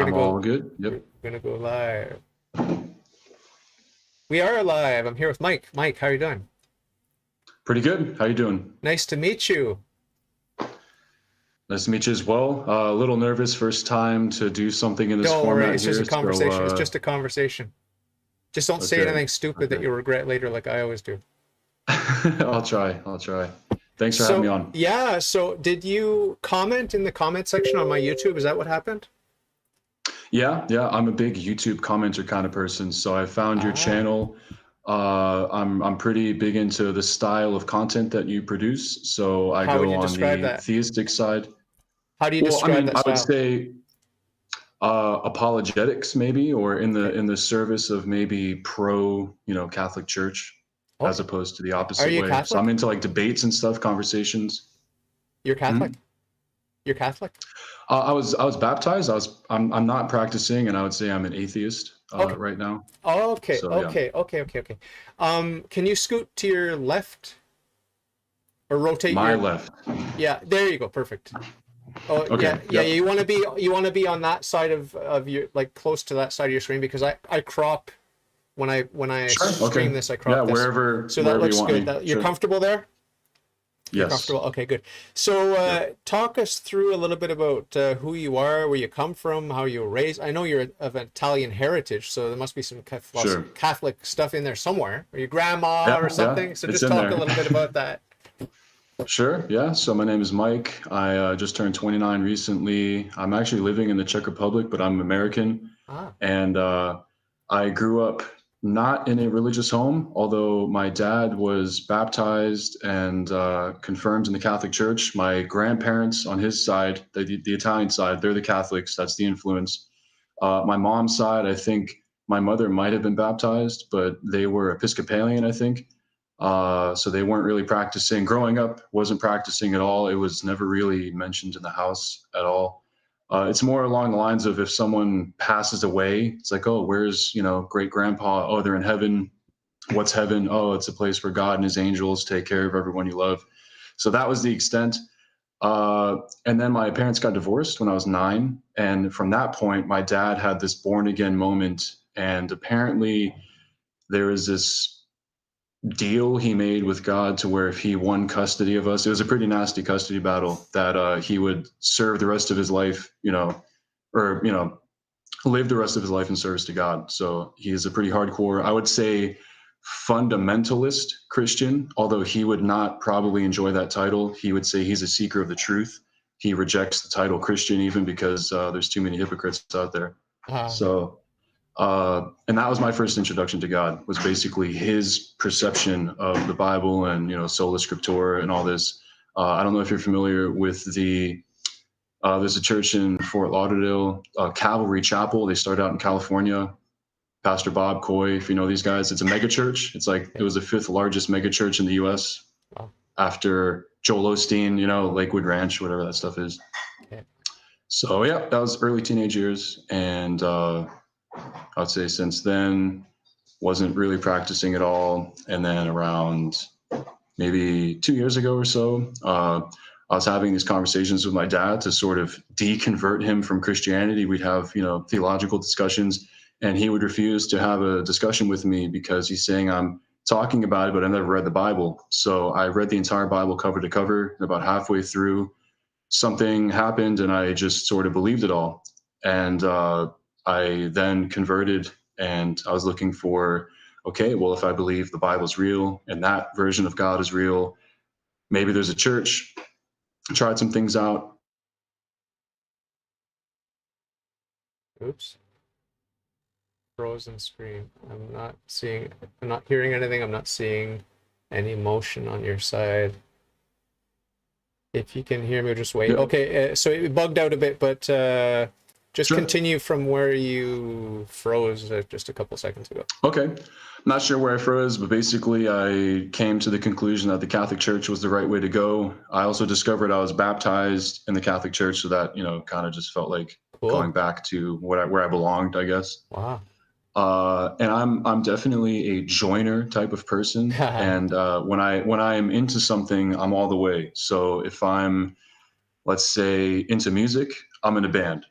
I'm all good. We're Yep. gonna go live. We are live. I'm here with Mike. Mike, how are you doing? Pretty good. How you doing? Nice to meet you. Nice to meet you as well. A little nervous, first time to do something in this Don't worry, format it's just here. a conversation. It's So just a conversation. Just don't say okay, anything stupid that okay. you'll regret later, like I always do. I'll try. I'll try. Thanks for having me So, on. yeah, so did you comment in the comment section on my YouTube? Is that what happened? Yeah. I'm a big YouTube commenter kind of person. So I found your Ah, channel. I'm pretty big into the style of content that you produce. So I how would go you on describe the that? theistic side. How do you Well, I describe mean, that I would style? say apologetics maybe, or in Okay. the service of maybe pro, Catholic Church, as Okay. opposed to the Are opposite you way. So I'm Catholic? into like debates and stuff, conversations. You're Hmm? Catholic? You're Catholic? I was baptized. I'm not practicing, and I would say I'm an atheist Okay. right now. Okay, So yeah, okay, okay, okay, okay. Can you scoot to your left or rotate my your, left. yeah, there you go, perfect. Oh, Okay. yeah, Yep. you want to be on that side of your, like close to that side of your screen, because I crop when I Sure. stream Okay. this, I Yeah. crop this. Wherever So that wherever you looks want good. me. That you're Sure. comfortable there? You're Yes. comfortable. Okay, good. So Yep. talk us through a little bit about who you are, where you come from, how you were raised. I know you're of Italian heritage, so there must be some Sure. Catholic stuff in there somewhere, or your grandma Yeah. or Yeah. something. So It's just in talk a there. little bit about that. Sure. Yeah. So my name is Mike. I just turned 29 recently. I'm actually living in the Czech Republic, but I'm American. Ah, And I grew up not in a religious home, although my dad was baptized and confirmed in the Catholic Church. My grandparents on his side, the Italian side, they're the Catholics. That's the influence. My mom's side, I think my mother might have been baptized, but they were Episcopalian, I think. So they weren't really practicing. Growing up, wasn't practicing at all. It was never really mentioned in the house at all. It's more along the lines of if someone passes away, it's like, oh, where's great grandpa? Oh, they're in heaven. What's heaven? Oh, it's a place where God and His angels take care of everyone you love. So that was the extent. And then my parents got divorced when I was 9, and from that point, my dad had this born again moment, and apparently there was this deal he made with God to where if he won custody of us, it was a pretty nasty custody battle, that he would serve the rest of his life, or live the rest of his life in service to God. So he is a pretty hardcore, I would say, fundamentalist Christian, although he would not probably enjoy that title. He would say he's a seeker of the truth. He rejects the title Christian even because there's too many hypocrites out there. ah, So and that was my first introduction to God, was basically his perception of the Bible and sola scriptura and all this. I don't know if you're familiar with there's a church in Fort Lauderdale, Calvary Chapel. They started out in California. Pastor Bob Coy, if you know these guys, it's a mega church. It's like it okay. was the fifth largest mega church in the U.S. Wow. after Joel Osteen, Lakewood Ranch, whatever that stuff is. Okay. So yeah, that was early teenage years, and I would say since then, wasn't really practicing at all. And then around maybe 2 years ago or so, I was having these conversations with my dad to sort of deconvert him from Christianity. We'd have, theological discussions, and he would refuse to have a discussion with me because he's saying I'm talking about it, but I never read the Bible. So I read the entire Bible cover to cover, and about halfway through, something happened, and I just sort of believed it all. And I then converted, and I was looking for, okay, well, if I believe the Bible's real and that version of God is real, maybe there's a church. Tried some things out. Oops. Frozen screen. I'm not hearing anything. I'm not seeing any motion on your side. If you can hear me, just wait. Yep. Okay, so it bugged out a bit, but just Sure. continue from where you froze just a couple seconds ago. Okay. Not sure where I froze, but basically I came to the conclusion that the Catholic Church was the right way to go. I also discovered I was baptized in the Catholic Church, so that, kind of just felt like going Cool. back to where I belonged, I guess. Wow. And I'm definitely a joiner type of person. And when I'm into something, I'm all the way. So if I'm, let's say, into music, I'm in a band.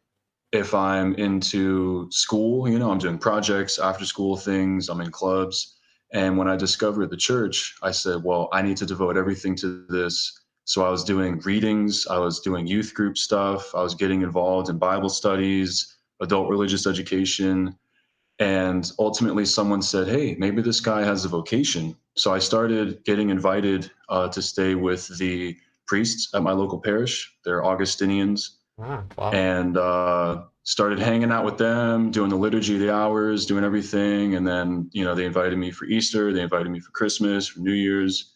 if I'm into school, I'm doing projects, after school things, I'm in clubs. And when I discovered the church, I said, well, I need to devote everything to this. So I was doing readings, I was doing youth group stuff, I was getting involved in Bible studies, adult religious education. And ultimately, someone said, hey, maybe this guy has a vocation. So I started getting invited to stay with the priests at my local parish. They're Augustinians, Ah, wow. and started hanging out with them, doing the liturgy of the hours, doing everything. And then, they invited me for Easter, they invited me for Christmas, for New Year's.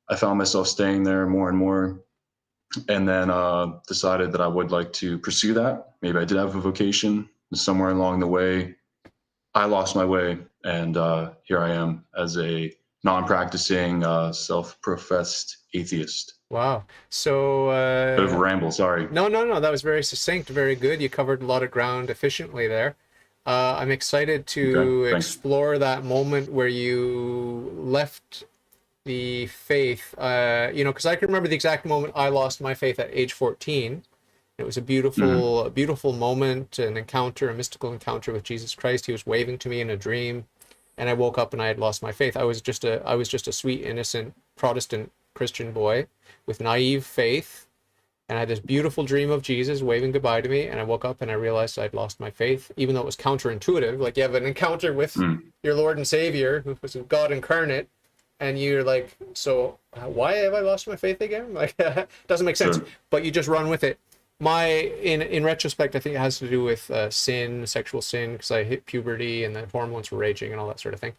I found myself staying there more and more, and then decided that I would like to pursue that. Maybe I did have a vocation. Somewhere along the way, I lost my way, and here I am as a non-practicing, self-professed atheist. Wow. So, Bit of a ramble, sorry. no, no, no, that was very succinct, very good. You covered a lot of ground efficiently there. I'm excited Okay, to thanks. explore that moment where you left the faith. Because I can remember the exact moment I lost my faith at age 14. It was a Mm-hmm. beautiful, a beautiful moment, an encounter, a mystical encounter with Jesus Christ. He was waving to me in a dream, and I woke up and I had lost my faith. I was just a sweet, innocent Protestant Christian boy with naive faith, and I had this beautiful dream of Jesus waving goodbye to me, and I woke up and I realized I'd lost my faith, even though it was counterintuitive. Like, you have an encounter with Mm, your Lord and Savior, who was God incarnate, and you're like, so why have I lost my faith again? Like, doesn't make sense. sure. But you just run with it. In retrospect, I think it has to do with sin, sexual sin, because I hit puberty and the hormones were raging and all that sort of thing.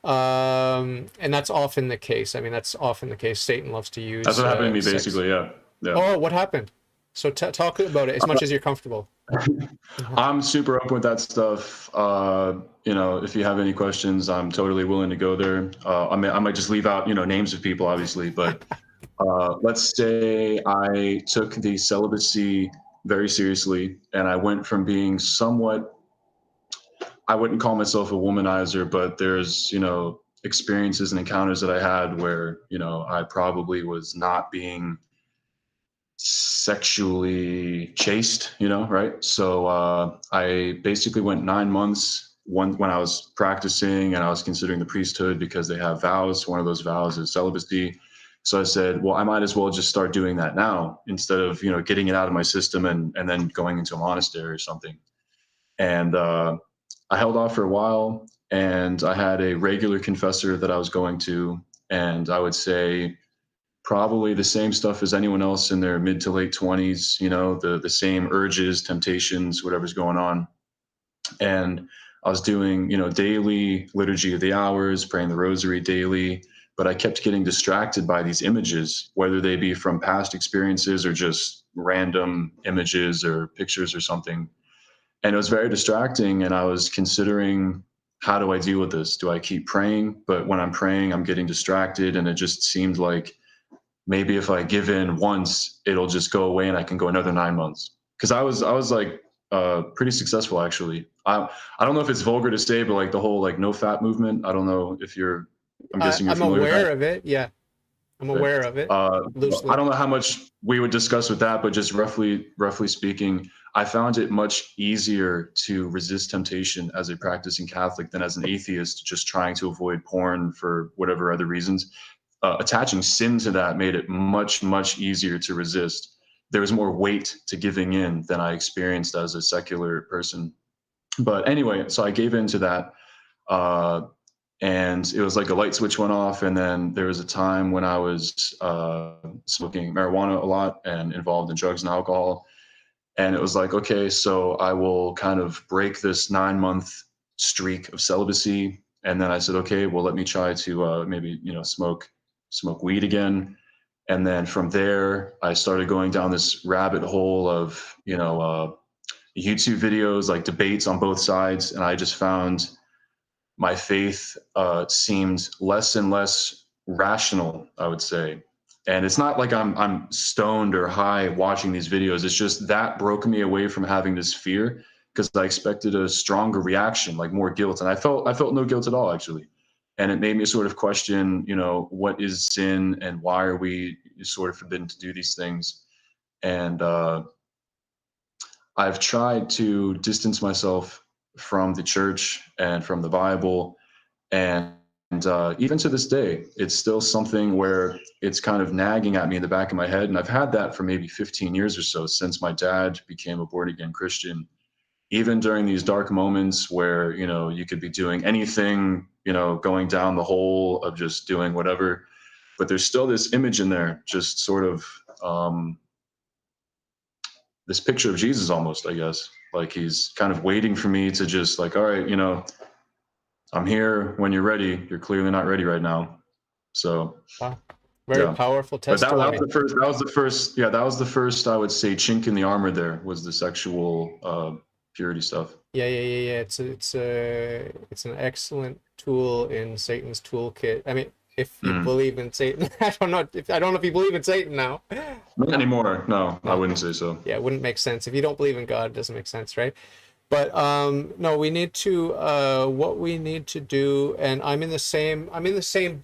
And that's often the case. I mean, that's often the case. Satan loves to That's use what happened to me, sex. basically. Yeah, yeah. Oh, what happened? So talk about it as much as you're comfortable. I'm super open with that stuff. If you have any questions, I'm totally willing to go there. I might just leave out, names of people, obviously, but let's say I took the celibacy very seriously, and I went from being somewhat, I wouldn't call myself a womanizer, but there's, experiences and encounters that I had where, I probably was not being sexually chaste, right? So I basically went 9 months when I was practicing and I was considering the priesthood because they have vows. One of those vows is celibacy. So I said, well, I might as well just start doing that now instead of, getting it out of my system and then going into a monastery or something. And I held off for a while, and I had a regular confessor that I was going to, and I would say probably the same stuff as anyone else in their mid to late 20s, the same urges, temptations, whatever's going on. And I was doing, daily liturgy of the hours, praying the rosary daily, but I kept getting distracted by these images, whether they be from past experiences or just random images or pictures or something. And it was very distracting. And I was considering, how do I deal with this? Do I keep praying? But when I'm praying, I'm getting distracted. And it just seemed like maybe if I give in once, it'll just go away and I can go another 9 months. Because I was like pretty successful actually. I don't know if it's vulgar to say, but like the whole like no fat movement. I don't know if you're. I'm guessing you're I'm familiar with that. aware of it. Yeah, I'm Okay. aware of it Uh, I loosely. don't know how much we would discuss with that, but just roughly speaking, I found it much easier to resist temptation as a practicing Catholic than as an atheist, just trying to avoid porn for whatever other reasons. Attaching sin to that made it much, much easier to resist. There was more weight to giving in than I experienced as a secular person. But anyway, so I gave in to that. Uh, and it was like a light switch went off. And then there was a time when I was smoking marijuana a lot and involved in drugs and alcohol. And it was like, okay, so I will kind of break this 9 month streak of celibacy. And then I said, okay, well, let me try to maybe, smoke weed again. And then from there, I started going down this rabbit hole of, YouTube videos, like debates on both sides. And I just found my faith seemed less and less rational, I would say. And it's not like I'm stoned or high watching these videos. It's just that broke me away from having this fear because I expected a stronger reaction, like more guilt, and I felt no guilt at all actually. And it made me sort of question, what is sin and why are we sort of forbidden to do these things? And I've tried to distance myself from the church and from the Bible, and even to this day, it's still something where it's kind of nagging at me in the back of my head. And I've had that for maybe 15 years or so since my dad became a born again Christian. Even during these dark moments where, you could be doing anything, going down the hole of just doing whatever, but there's still this image in there, just sort of this picture of Jesus almost, I guess. Like he's kind of waiting for me to just like, all right, I'm here when you're ready. You're clearly not ready right now. So Wow. Very yeah. powerful But that testimony. was the first. That was the first. Yeah, that was the first. I would say chink in the armor. There was the sexual purity stuff. Yeah. It's an excellent tool in Satan's toolkit. I mean, if you believe in Satan, I don't know if you believe in Satan now. Not anymore. No, I wouldn't say so. Yeah, it wouldn't make sense if you don't believe in God. It doesn't make sense, right? But no, we need to what we need to do, and I'm in the same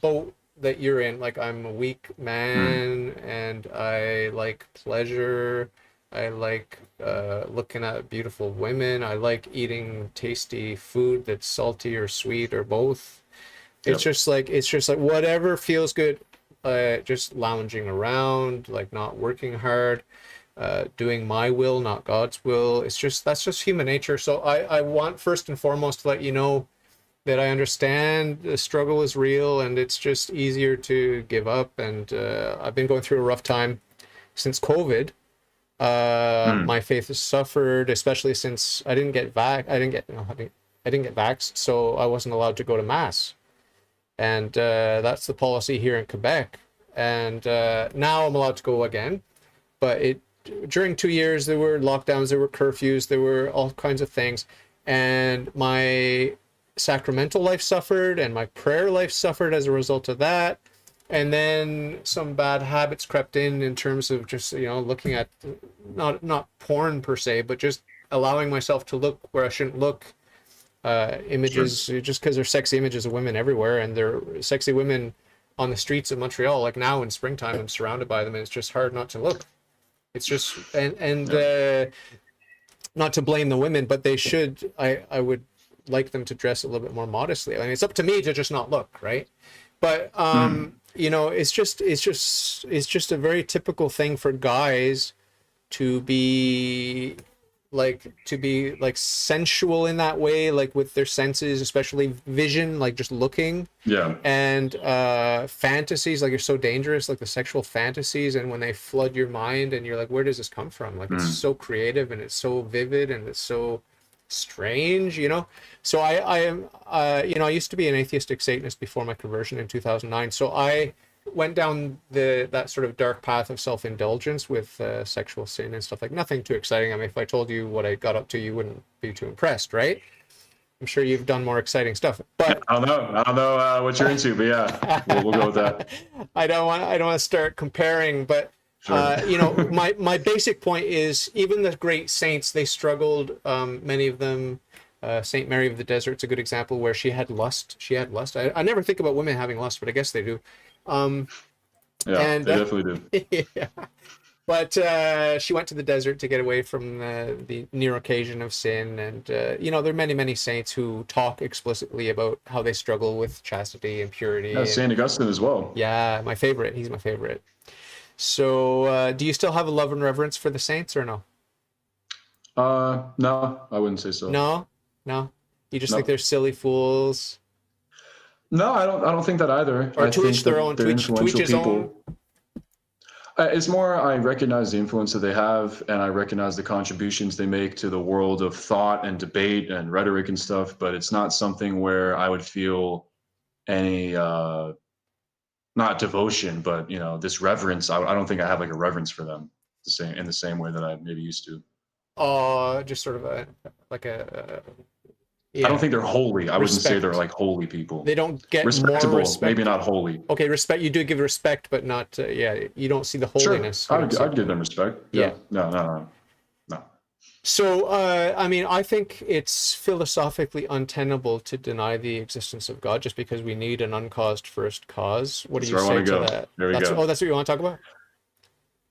boat that you're in. Like I'm a weak man, and I like pleasure. I like looking at beautiful women. I like eating tasty food that's salty or sweet or both. It's just like whatever feels good. Just lounging around, like not working hard, doing my will, not God's will. That's just human nature. So I want first and foremost to let you know that I understand the struggle is real and it's just easier to give up. And I've been going through a rough time since COVID. My faith has suffered, especially since I didn't get vaxxed, so I wasn't allowed to go to mass. And that's the policy here in Quebec. And now I'm allowed to go again. But during 2 years, there were lockdowns, there were curfews, there were all kinds of things. And my sacramental life suffered and my prayer life suffered as a result of that. And then some bad habits crept in terms of just, looking at not porn per se, but just allowing myself to look where I shouldn't look. Images, just because there's sexy images of women everywhere, and there are sexy women on the streets of Montreal. Like now in springtime, I'm surrounded by them, and it's just hard not to look. It's just not to blame the women, but they should. I would like them to dress a little bit more modestly. I mean, it's up to me to just not look, right? But it's just a very typical thing for guys to be like sensual in that way, like with their senses, especially vision, like just looking. Yeah. And fantasies, like, are so dangerous, like the sexual fantasies, and when they flood your mind and you're like, where does this come from? Like it's so creative and it's so vivid and it's so strange, so I am I used to be an atheistic Satanist before my conversion in 2009, so I went down that sort of dark path of self-indulgence with sexual sin and stuff. Like nothing too exciting. I mean, if I told you what I got up to, you wouldn't be too impressed, right? I'm sure you've done more exciting stuff, but I don't know what you're into, but yeah, we'll go with that. I don't want to start comparing, but Sure. my basic point is even the great saints, they struggled. Many of them, Saint Mary of the Desert's a good example where she had lust. I never think about women having lust, but I guess they do. Yeah, they definitely do. Yeah. But she went to the desert to get away from the near occasion of sin. And, there are many, many saints who talk explicitly about how they struggle with chastity and purity. Yeah, St. Augustine as well. Yeah, my favorite. He's my favorite. So do you still have a love and reverence for the saints or no? No, I wouldn't say so. No? You just think they're silly fools? No, I don't think that either. Or I to think each their own, they're to each influential his people. own. It's more I recognize the influence that they have, and I recognize the contributions they make to the world of thought and debate and rhetoric and stuff, but it's not something where I would feel any not devotion, but this reverence. I don't think I have like a reverence for them in the same way that I maybe used to. Just sort of a I don't think they're holy. I wouldn't say they're like holy people. They don't get respectable, more respect. Maybe not holy. Okay, respect. You do give respect, but not. You don't see the holiness. Sure, I'd give them respect. Yeah. No. So, I mean, I think it's philosophically untenable to deny the existence of God just because we need an uncaused first cause. What do you say to that? There we go. Oh, that's what you want to talk about?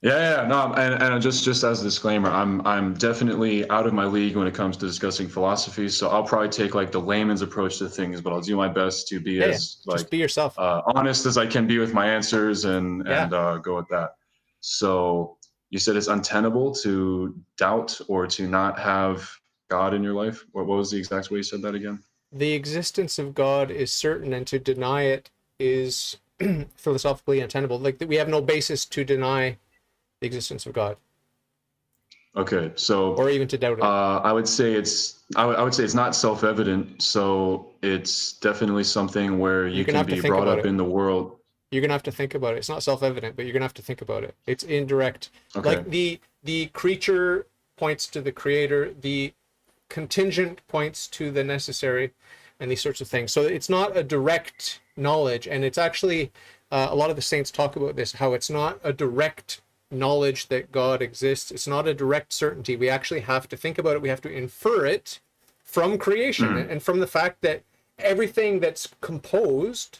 Yeah, no, and just as a disclaimer, I'm definitely out of my league when it comes to discussing philosophy. So I'll probably take like the layman's approach to things, but I'll do my best to be Yeah, yeah. as Just like be yourself. honest as I can be with my answers Yeah. and go with that. So you said it's untenable to doubt or to not have God in your life. What was the exact way you said that again? The existence of God is certain, and to deny it is philosophically untenable. Like we have no basis to deny the existence of God, Okay, so or even to doubt it. I would say I would say it's not self-evident. So it's definitely something where You're you gonna can have to be think brought about up it. in the world. You're gonna have to think about it. It's not self-evident, but you're gonna have to think about it. It's indirect. Like Okay, the creature points to the creator, the contingent points to the necessary, and these sorts of things. So it's not a direct knowledge, and it's actually a lot of the saints talk about this, how it's not a direct knowledge that God exists. It's not a direct certainty. We actually have to think about it. We have to infer it from creation mm, and from the fact that everything that's composed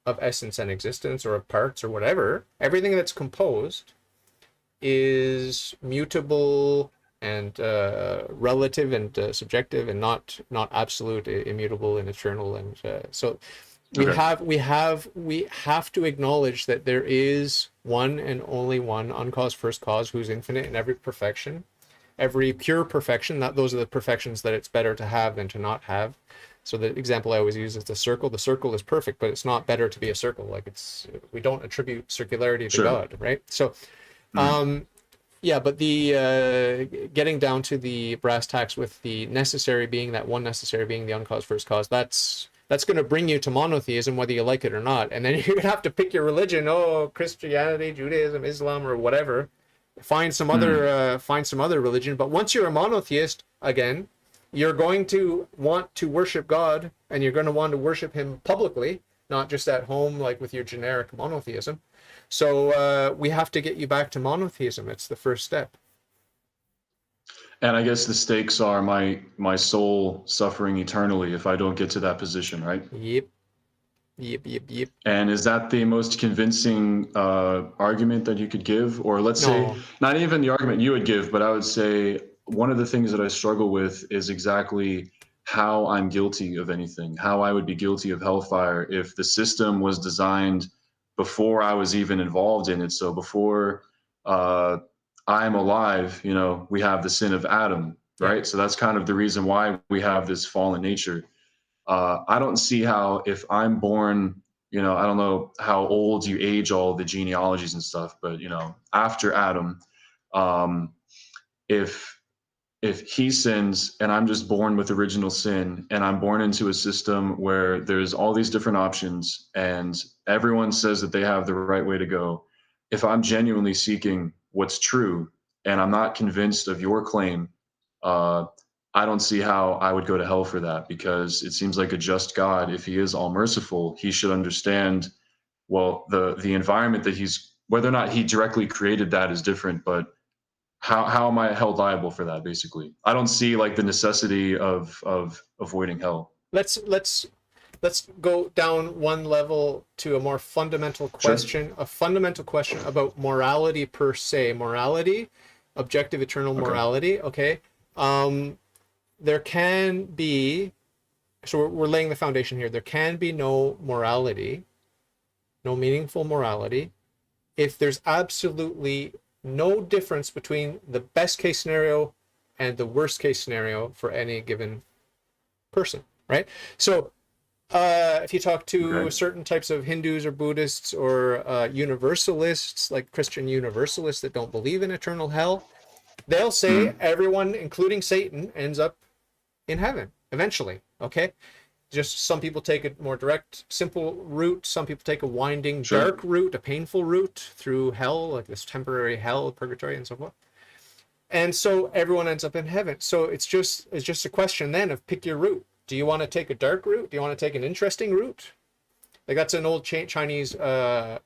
of essence and existence, or of parts or whatever, everything that's composed is mutable and relative and subjective, and not absolute, immutable and eternal. And so okay, we have to acknowledge that there is one and only one uncaused first cause, who's infinite in every perfection, every pure perfection. That those are the perfections that it's better to have than to not have. So the example I always use is the circle. The circle is perfect, but it's not better to be a circle. Like we don't attribute circularity to sure. God, right? So Mm, yeah, but the getting down to the brass tacks with the necessary being, that one necessary being, the uncaused first cause, that's going to bring you to monotheism, whether you like it or not. And then you're going to have to pick your religion. Oh, Christianity, Judaism, Islam, or whatever. mm. Find some other religion. But once you're a monotheist, again, you're going to want to worship God, and you're going to want to worship Him publicly, not just at home, like with your generic monotheism. So we have to get you back to monotheism. It's the first step. And I guess the stakes are my soul suffering eternally if I don't get to that position, right? Yep, yep. And is that the most convincing argument that you could give? Or let's say, No, not even the argument you would give, but I would say one of the things that I struggle with is exactly how I'm guilty of anything, how I would be guilty of hellfire if the system was designed before I was even involved in it. So before uh, I'm alive, we have the sin of Adam, yeah. right? So that's kind of the reason why we have this fallen nature. I don't see how, if I'm born, I don't know how old you age all the genealogies and stuff, but after Adam, um, if he sins and I'm just born with original sin and I'm born into a system where there's all these different options and everyone says that they have the right way to go, if I'm genuinely seeking what's true and I'm not convinced of your claim, uh, I don't see how I would go to hell for that, because it seems like a just God, if he is all merciful, he should understand, well, the environment that he's, whether or not he directly created that is different, but how am I held liable for that? Basically, I don't see like the necessity of avoiding hell. Let's go down one level to a more fundamental Sure. question, a fundamental question about morality per se, morality, objective eternal Okay. morality. Okay. Um, there can be, so we're laying the foundation here. There can be no morality, no meaningful morality, if there's absolutely no difference between the best case scenario and the worst case scenario for any given person, right? So if you talk to Okay. certain types of Hindus or Buddhists or universalists, like Christian universalists that don't believe in eternal hell, they'll say Mm. everyone, including Satan, ends up in heaven eventually. Okay. Just some people take a more direct, simple route. Some people take a winding, Sure. dark route, a painful route through hell, like this temporary hell, purgatory, and so forth. And so everyone ends up in heaven. So it's just a question then of pick your route. Do you want to take a dark route? Do you want to take an interesting route? Like that's an old Chinese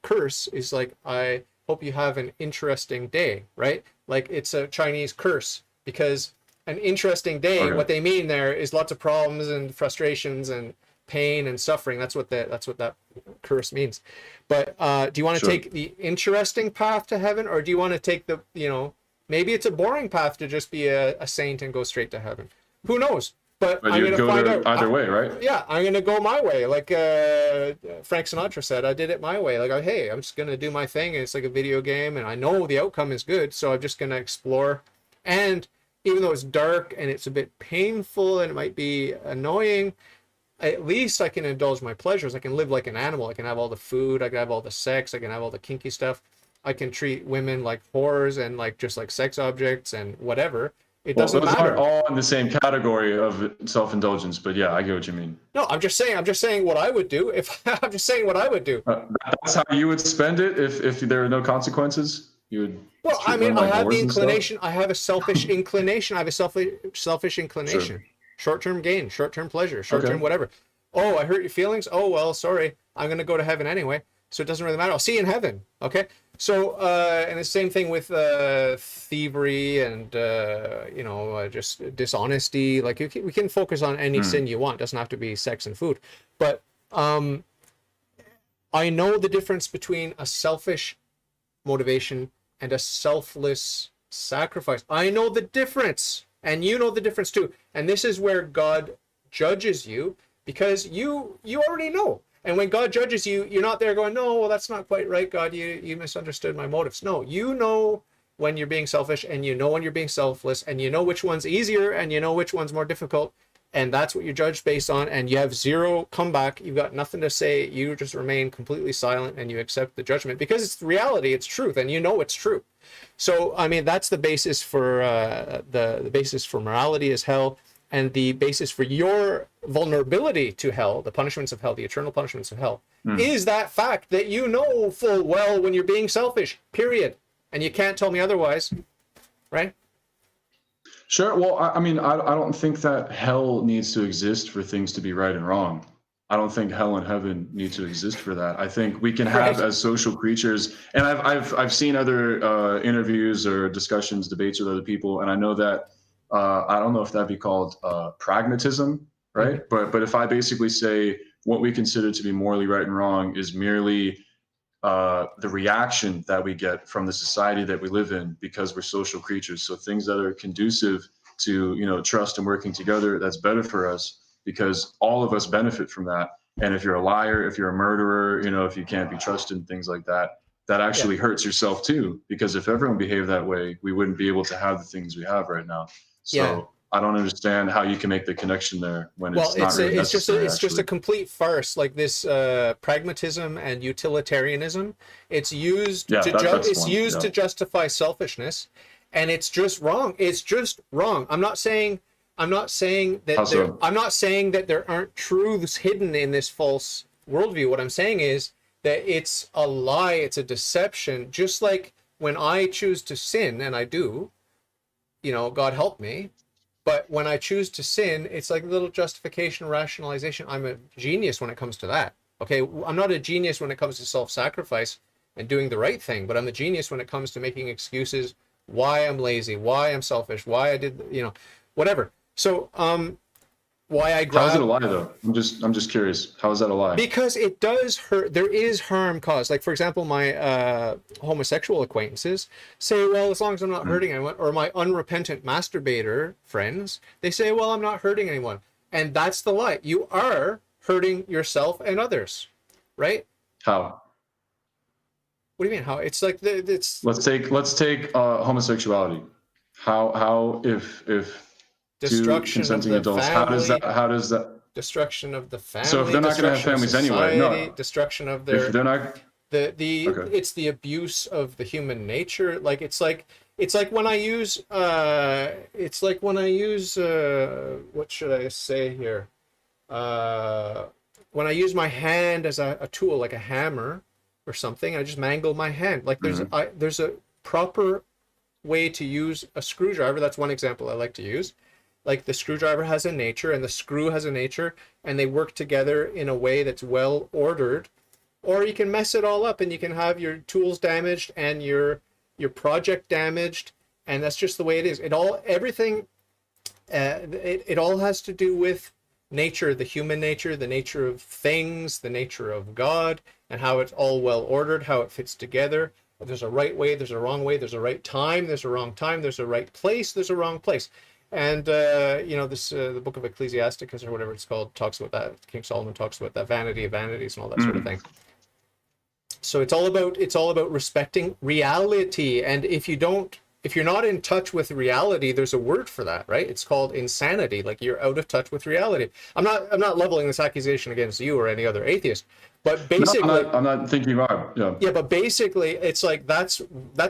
curse. Is like, I hope you have an interesting day, right? Like it's a Chinese curse because an interesting day, Okay. what they mean there is lots of problems and frustrations and pain and suffering. That's what that curse means. But do you want to Sure. take the interesting path to heaven, or do you want to take the, maybe it's a boring path to just be a saint and go straight to heaven? Who knows? But I'm you'd going to go find there out. either way, right? Yeah, I'm going to go my way. Like Frank Sinatra said, I did it my way. Like, hey, I'm just going to do my thing. And it's like a video game, and I know the outcome is good. So I'm just going to explore. And even though it's dark and it's a bit painful and it might be annoying, at least I can indulge my pleasures. I can live like an animal. I can have all the food. I can have all the sex. I can have all the kinky stuff. I can treat women like whores and like just like sex objects and whatever. It doesn't those matter. aren't all in the same category of self-indulgence, but yeah, I get what you mean. No, I'm just saying what I would do. If I'm just saying what I would do. That's how you would spend it if there were no consequences. You would. Well, I mean, like I have the whores and stuff? inclination. I have a selfish inclination. I have a selfish inclination. Sure. Short-term gain, short-term pleasure, short-term Okay. whatever. Oh, I hurt your feelings. Oh, well, sorry. I'm going to go to heaven anyway. So it doesn't really matter. I'll see you in heaven. Okay. So, and the same thing with thievery and, just dishonesty. Like we can focus on any sin you want. It doesn't have to be sex and food. But I know the difference between a selfish motivation and a selfless sacrifice. I know the difference, and you know the difference too. And this is where God judges you, because you already know. And when God judges you, you're not there going, no, well, that's not quite right, God, you misunderstood my motives. No, you know when you're being selfish, and you know when you're being selfless, and you know which one's easier, and you know which one's more difficult, and that's what you're judged based on. And you have zero comeback. You've got nothing to say. You just remain completely silent, and you accept the judgment because it's reality, it's truth, and you know it's true. So, I mean, that's the basis for the basis for morality is hell. And the basis for your vulnerability to hell, the punishments of hell, the eternal punishments of hell, is that fact that you know full well when you're being selfish, period. And you can't tell me otherwise, right? Sure. Well, I mean, I don't think that hell needs to exist for things to be right and wrong. I don't think hell and heaven need to exist for that. I think we can have Right. as social creatures, and I've seen other interviews or discussions, debates with other people, and I know that I don't know if that'd be called pragmatism, right? But if I basically say what we consider to be morally right and wrong is merely the reaction that we get from the society that we live in because we're social creatures. So things that are conducive to trust and working together, that's better for us because all of us benefit from that. And if you're a liar, if you're a murderer, if you can't be trusted, things like that, that actually hurts yourself too. Because if everyone behaved that way, we wouldn't be able to have the things we have right now. So I don't understand how you can make the connection there when it's not really necessary. It's just a complete farce. Like this pragmatism and utilitarianism. It's used to justify selfishness, and it's just wrong. It's just wrong. I'm not saying that I'm not saying that there aren't truths hidden in this false worldview. What I'm saying is that it's a lie. It's a deception. Just like when I choose to sin, and I do. God help me. But when I choose to sin, it's like a little justification, rationalization. I'm a genius when it comes to that. Okay, I'm not a genius when it comes to self-sacrifice and doing the right thing, but I'm a genius when it comes to making excuses why I'm lazy, why I'm selfish, why I did, whatever. So, why I grab... How is it a lie, though? I'm just curious. How is that a lie? Because it does hurt. There is harm caused. Like, for example, my homosexual acquaintances say, well, as long as I'm not hurting anyone, or my unrepentant masturbator friends, they say, well, I'm not hurting anyone. And that's the lie. You are hurting yourself and others, right? How? What do you mean, how? It's like, it's... Let's take homosexuality. How if destruction two consenting of the adults, family, how does that destruction of the family. So if they're not going to have families anyway, no. Destruction of their... If they're not... It's the abuse of the human nature. Like it's like when I use what should I say here? When I use my hand as a tool, like a hammer or something, I just mangle my hand. Like there's a proper way to use a screwdriver. That's one example I like to use. Like the screwdriver has a nature and the screw has a nature, and they work together in a way that's well ordered. Or you can mess it all up and you can have your tools damaged and your project damaged, and that's just the way it is. It all has to do with nature, the human nature, the nature of things, the nature of God, and how it's all well ordered, how it fits together. There's a right way, there's a wrong way, there's a right time, there's a wrong time, there's a right place, there's a wrong place. And this the book of Ecclesiasticus or whatever it's called talks about that. King Solomon talks about that, vanity of vanities and all that sort of thing. So it's all about respecting reality. And if you're not in touch with reality, there's a word for that, right? It's called insanity. Like, you're out of touch with reality. I'm not leveling this accusation against you or any other atheist, but basically, no, I'm not thinking you are. Yeah, but basically, it's like that's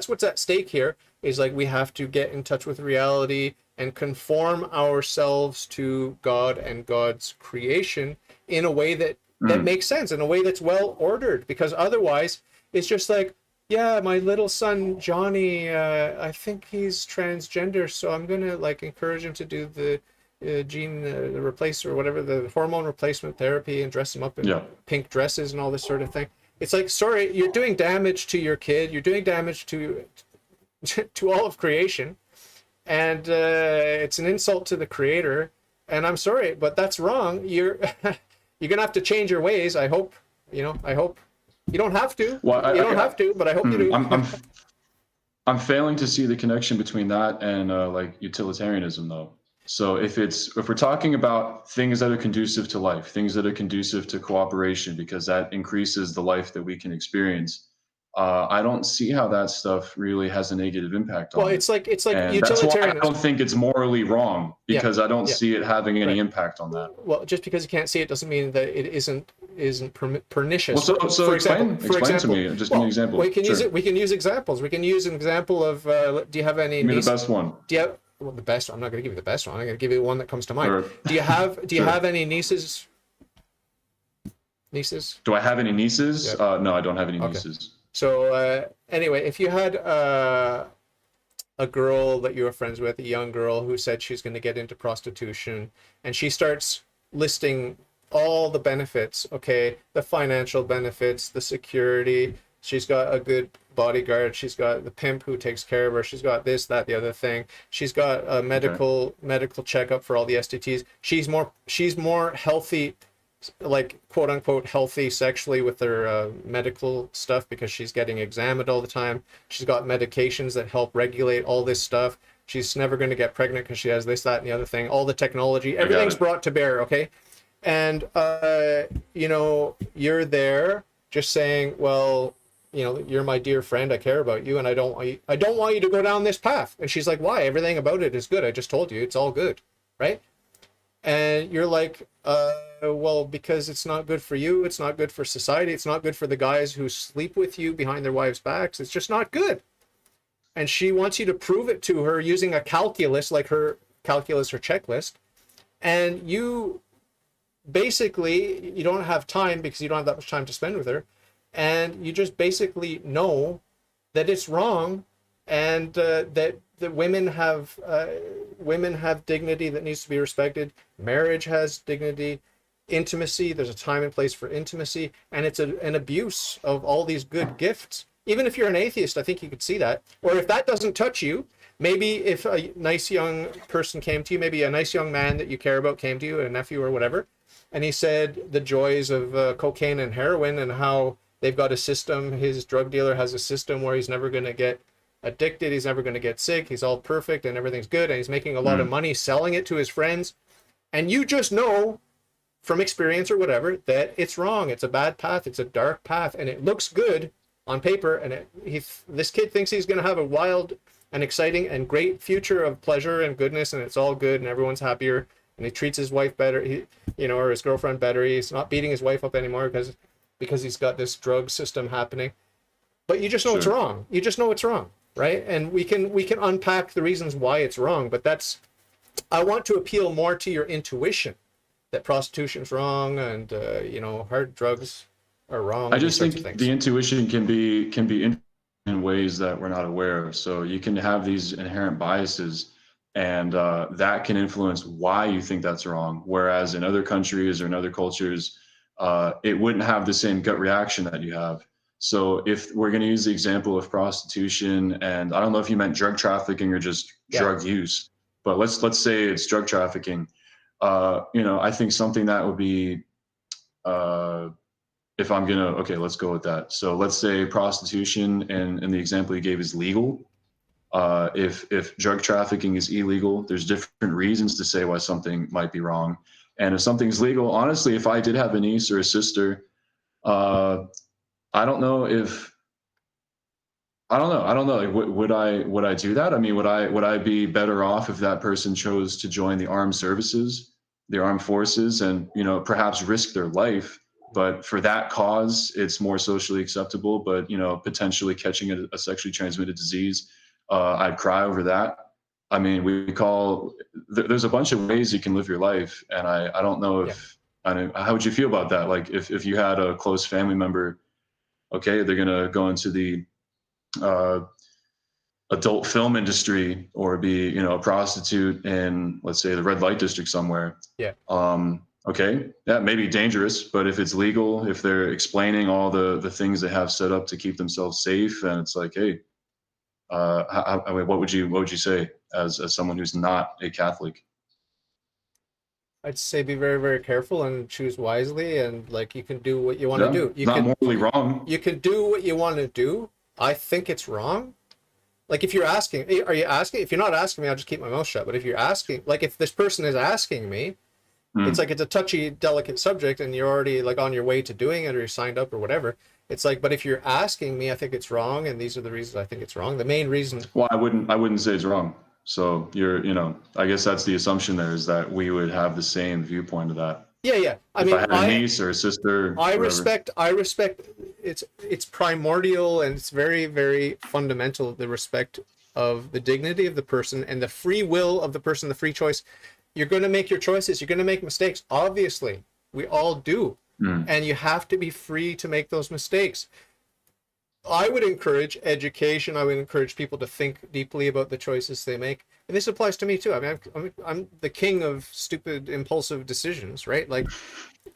what's at stake here. Is like, we have to get in touch with reality and conform ourselves to God and God's creation in a way that makes sense, in a way that's well ordered. Because otherwise, it's just like, yeah, my little son Johnny, I think he's transgender, so I'm gonna like encourage him to do the gene replace or whatever, the hormone replacement therapy, and dress him up in pink dresses and all this sort of thing. It's like, sorry, you're doing damage to your kid. You're doing damage to all of creation, and it's an insult to the Creator. And I'm sorry, but that's wrong. You're gonna have to change your ways. I hope I hope you don't have to. Well, you don't have to, but I hope you do. I'm failing to see the connection between that and like utilitarianism, though. So if we're talking about things that are conducive to life, things that are conducive to cooperation, because that increases the life that we can experience, I don't see how that stuff really has a negative impact on it. Well, it's like and utilitarianism. That's why I don't think it's morally wrong, because I don't see it having any impact on that. Well, just because you can't see it doesn't mean that it isn't pernicious. Well, so explain to me. Just give me an example. We can use examples. We can use an example of. Do you have any? Give me the best one. Do you have? Well, the best. I'm not going to give you the best one. I'm going to give you the one that comes to mind. Sure. Do you have any nieces? Nieces? Do I have any nieces? Yep. No, I don't have any nieces. So anyway, if you had a girl that you were friends with, a young girl who said she's going to get into prostitution, and she starts listing all the benefits, okay, the financial benefits, the security, she's got a good bodyguard, she's got the pimp who takes care of her, she's got this, that, the other thing, she's got a medical checkup for all the STTs, she's more healthy, like quote unquote healthy sexually with her medical stuff, because she's getting examined all the time, she's got medications that help regulate all this stuff, she's never going to get pregnant because she has this, that, and the other thing, all the technology, everything's brought to bear, okay? And you're there just saying, well, you're my dear friend, I care about you, and I don't want you to go down this path. And she's like, why? Everything about it is good. I just told you it's all good, right? And you're like, well, because it's not good for you, it's not good for society, it's not good for the guys who sleep with you behind their wives' backs, it's just not good. And she wants you to prove it to her using a calculus, like her calculus or checklist, and you basically, you don't have time because you don't have that much time to spend with her, and you just basically know that it's wrong, and that women have dignity that needs to be respected, marriage has dignity, intimacy, there's a time and place for intimacy, and it's an abuse of all these good gifts. Even if you're an atheist, I think you could see that. Or if that doesn't touch you, maybe if a nice young person came to you, maybe a nice young man that you care about came to you, a nephew or whatever, and he said the joys of cocaine and heroin and how they've got a system, his drug dealer has a system where he's never going to get addicted, he's never going to get sick, he's all perfect and everything's good, and he's making a lot of money selling it to his friends, and you just know from experience or whatever that it's wrong, it's a bad path, it's a dark path, and it looks good on paper, and this kid thinks he's going to have a wild and exciting and great future of pleasure and goodness, and it's all good and everyone's happier, and he treats his wife better, or his girlfriend better, he's not beating his wife up anymore because he's got this drug system happening. But you just know it's wrong. You just know it's wrong, right? And we can unpack the reasons why it's wrong, but I want to appeal more to your intuition that prostitution's wrong and hard drugs are wrong. I just think the intuition can be in ways that we're not aware of. So you can have these inherent biases, and that can influence why you think that's wrong. Whereas in other countries or in other cultures, it wouldn't have the same gut reaction that you have. So if we're going to use the example of prostitution, and I don't know if you meant drug trafficking or just drug use, but let's say it's drug trafficking. I think something that would be, if I'm gonna, okay, let's go with that. So let's say prostitution, and in the example you gave, is legal. If drug trafficking is illegal, there's different reasons to say why something might be wrong. And if something's legal, honestly, if I did have a niece or a sister, uh, I don't know if I don't know. I don't know. Like, would I do that? I mean, would I be better off if that person chose to join the armed services, the armed forces, and perhaps risk their life? But for that cause, it's more socially acceptable. But potentially catching a sexually transmitted disease, I'd cry over that. I mean, there's a bunch of ways you can live your life, and I don't know Yeah. if I don't, how would you feel about that? Like if you had a close family member, okay, they're gonna go into the uh, adult film industry or be a prostitute in, let's say, the red light district somewhere. Yeah. Okay, that may be dangerous, but if it's legal, if they're explaining all the things they have set up to keep themselves safe, and it's like, hey, I mean, what would you say as someone who's not a Catholic? I'd say be very, very careful and choose wisely, and like you can do what you want to Yeah, do. it's not morally wrong. You can do what you want to do. I think it's wrong. Like if you're asking, are you asking? If you're not asking me, I'll just keep my mouth shut. But if you're asking, like if this person is asking me, it's like it's a touchy, delicate subject, and you're already like on your way to doing it, or you're signed up, or whatever. It's like, but if you're asking me, I think it's wrong, and these are the reasons I think it's wrong. The main reason. Well, I wouldn't say it's wrong. So I guess that's the assumption there, is that we would have the same viewpoint of that. Yeah, yeah. I If mean, I had a niece or a sister, I whatever. respect it's primordial, and it's very, very fundamental, the respect of the dignity of the person and the free will of the person, the free choice. You're going to make your choices, you're going to make mistakes, obviously. We all do. And you have to be free to make those mistakes. I would encourage education. I would encourage people to think deeply about the choices they make. And this applies to me too. I mean, I'm the king of stupid, impulsive decisions, right? Like,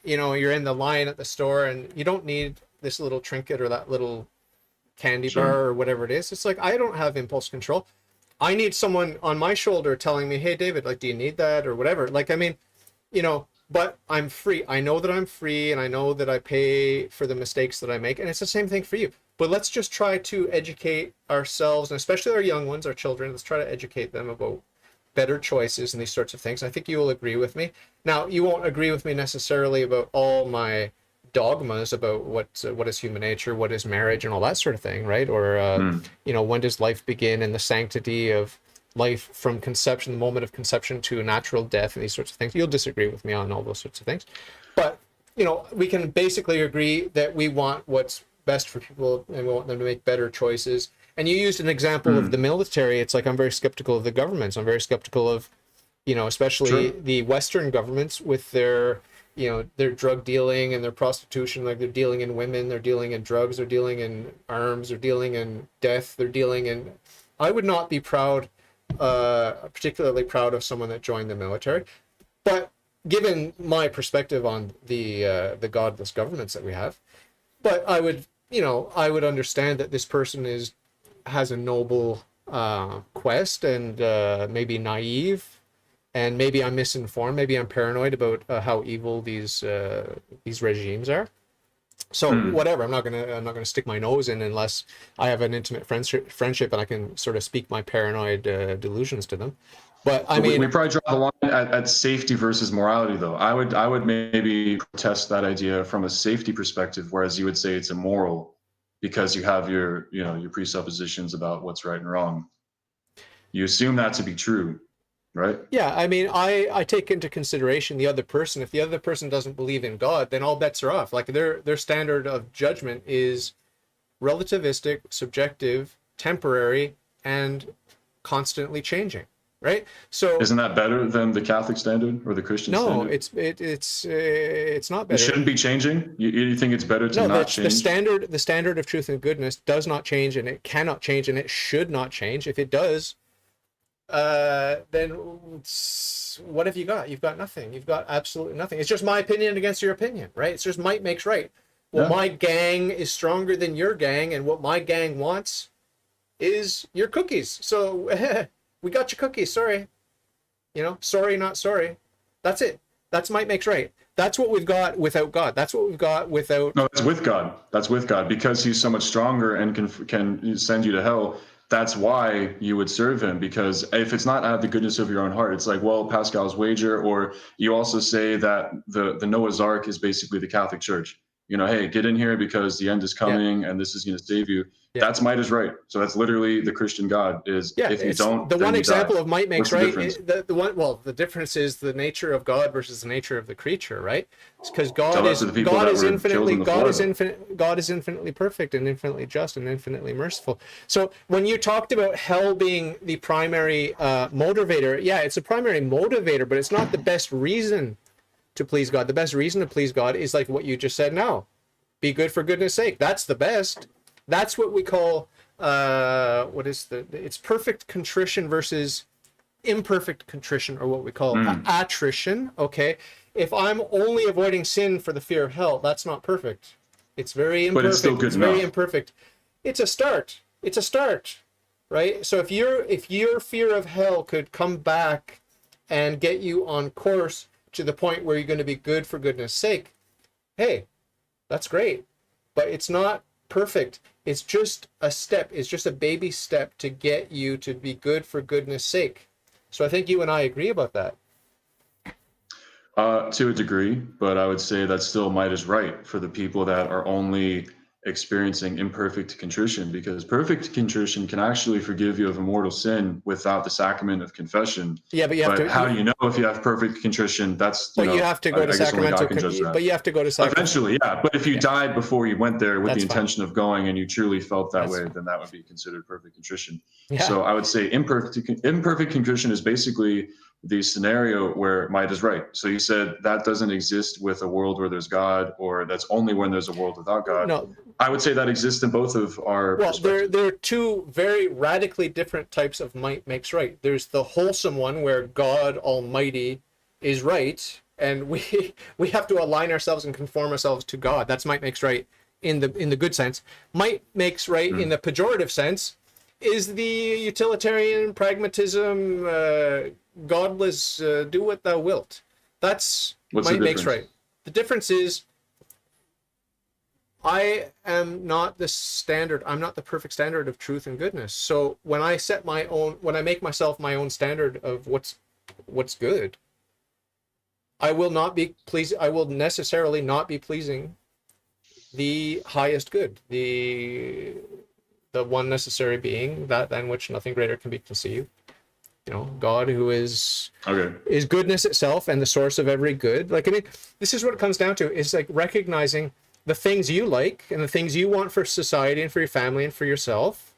you're in the line at the store and you don't need this little trinket or that little candy Sure. bar or whatever it is. It's like, I don't have impulse control. I need someone on my shoulder telling me, hey, David, like, do you need that or whatever? Like, I mean, but I'm free. I know that I'm free, and I know that I pay for the mistakes that I make. And it's the same thing for you. But let's just try to educate ourselves, and especially our young ones, our children. Let's try to educate them about better choices and these sorts of things. I think you will agree with me. Now, you won't agree with me necessarily about all my dogmas about what is human nature, what is marriage, and all that sort of thing, right? Or when does life begin, and the sanctity of life from conception, the moment of conception, to natural death, and these sorts of things. You'll disagree with me on all those sorts of things, but we can basically agree that we want what's best for people, and we want them to make better choices. And you used an example of the military. It's like, I'm very skeptical of the governments. I'm very skeptical of especially the Western governments with their their drug dealing and their prostitution. Like, they're dealing in women, they're dealing in drugs, they're dealing in arms, they're dealing in death, they're dealing in. I would not be particularly proud of someone that joined the military, but given my perspective on the godless governments that we have, but I would understand that this person has a noble quest, and maybe naive, and maybe I'm misinformed, maybe I'm paranoid about how evil these regimes are. So whatever, I'm not gonna stick my nose in unless I have an intimate friendship and I can sort of speak my paranoid delusions to them. But I mean, we probably draw the line at safety versus morality, though. I would maybe protest that idea from a safety perspective, whereas you would say it's immoral because you have your presuppositions about what's right and wrong. You assume that to be true, right? yeah, I mean, I take into consideration the other person. If the other person doesn't believe in God, then all bets are off. Like, their standard of judgment is relativistic, subjective, temporary, and constantly changing. Right? So isn't that better than the Catholic standard or the Christian standard? No, it's not better. It shouldn't be changing. You think it's better to not change? The standard of truth and goodness does not change, and it cannot change, and it should not change. If it does, then what have you got? You've got nothing. You've got absolutely nothing. It's just my opinion against your opinion, right? It's just might makes right. Well, my gang is stronger than your gang, and what my gang wants is your cookies. So we got your cookies. Sorry, sorry, not sorry. That's it. That's might makes right. That's what we've got without God. That's what we've got without. No, that's with God. That's with God because He's so much stronger and can send you to hell. That's why you would serve Him, because if it's not out of the goodness of your own heart, it's like, well, Pascal's wager. Or you also say that the Noah's Ark is basically the Catholic Church. Hey, get in here because the end is Yeah. coming and this is going to save you. Yeah. That's might is right. So that's literally the Christian God is, if you don't, the then one you example die. of might makes What's the right. difference? The difference is the nature of God versus the nature of the creature, right? It's because God Tell that is to the people that were killed in the flood. God is infinitely perfect and infinitely just and infinitely merciful. So when you talked about hell being the primary motivator, yeah, it's a primary motivator, but it's not the best reason to please God. The best reason to please God is like what you just said now. Be good for goodness sake. That's the best. That's what we call it's perfect contrition versus imperfect contrition, or what we call attrition. Okay, if I'm only avoiding sin for the fear of hell, that's not perfect. It's very imperfect. But it's still good enough. Very imperfect. It's a start. It's a start, right? So if your fear of hell could come back and get you on course to the point where you're going to be good for goodness sake, hey, that's great. But it's not perfect. It's just a step. It's just a baby step to get you to be good for goodness sake. So I think you and I agree about that. To a degree, but I would say that still might is right for the people that are only experiencing imperfect contrition, because perfect contrition can actually forgive you of a mortal sin without the sacrament of confession. Yeah, but you have to. How do you know if you have perfect contrition? That's you have to go to sacramental. But you have to go to sacramental. Eventually, yeah. But if you died before you went there with That's the intention of going, and you truly felt that way, then that would be considered perfect contrition. Yeah. So I would say imperfect contrition is basically the scenario where might is right. So you said that doesn't exist with a world where there's God, or that's only when there's a world without God. No. I would say that exists in both of our perspectives. There are two very radically different types of might makes right. There's the wholesome one where God Almighty is right, and we have to align ourselves and conform ourselves to God. That's might makes right in the good sense. Might makes right in the pejorative sense is the utilitarian pragmatism, godless, do what thou wilt. That's might makes right. The difference is, I am not the standard. I'm not the perfect standard of truth and goodness. So when I make myself my own standard of what's good, I will necessarily not be pleasing the highest good, the one necessary being, that than which nothing greater can be conceived. God, who is goodness itself and the source of every good. Like, I mean, this is what it comes down to. Is like recognizing the things you like and the things you want for society and for your family and for yourself,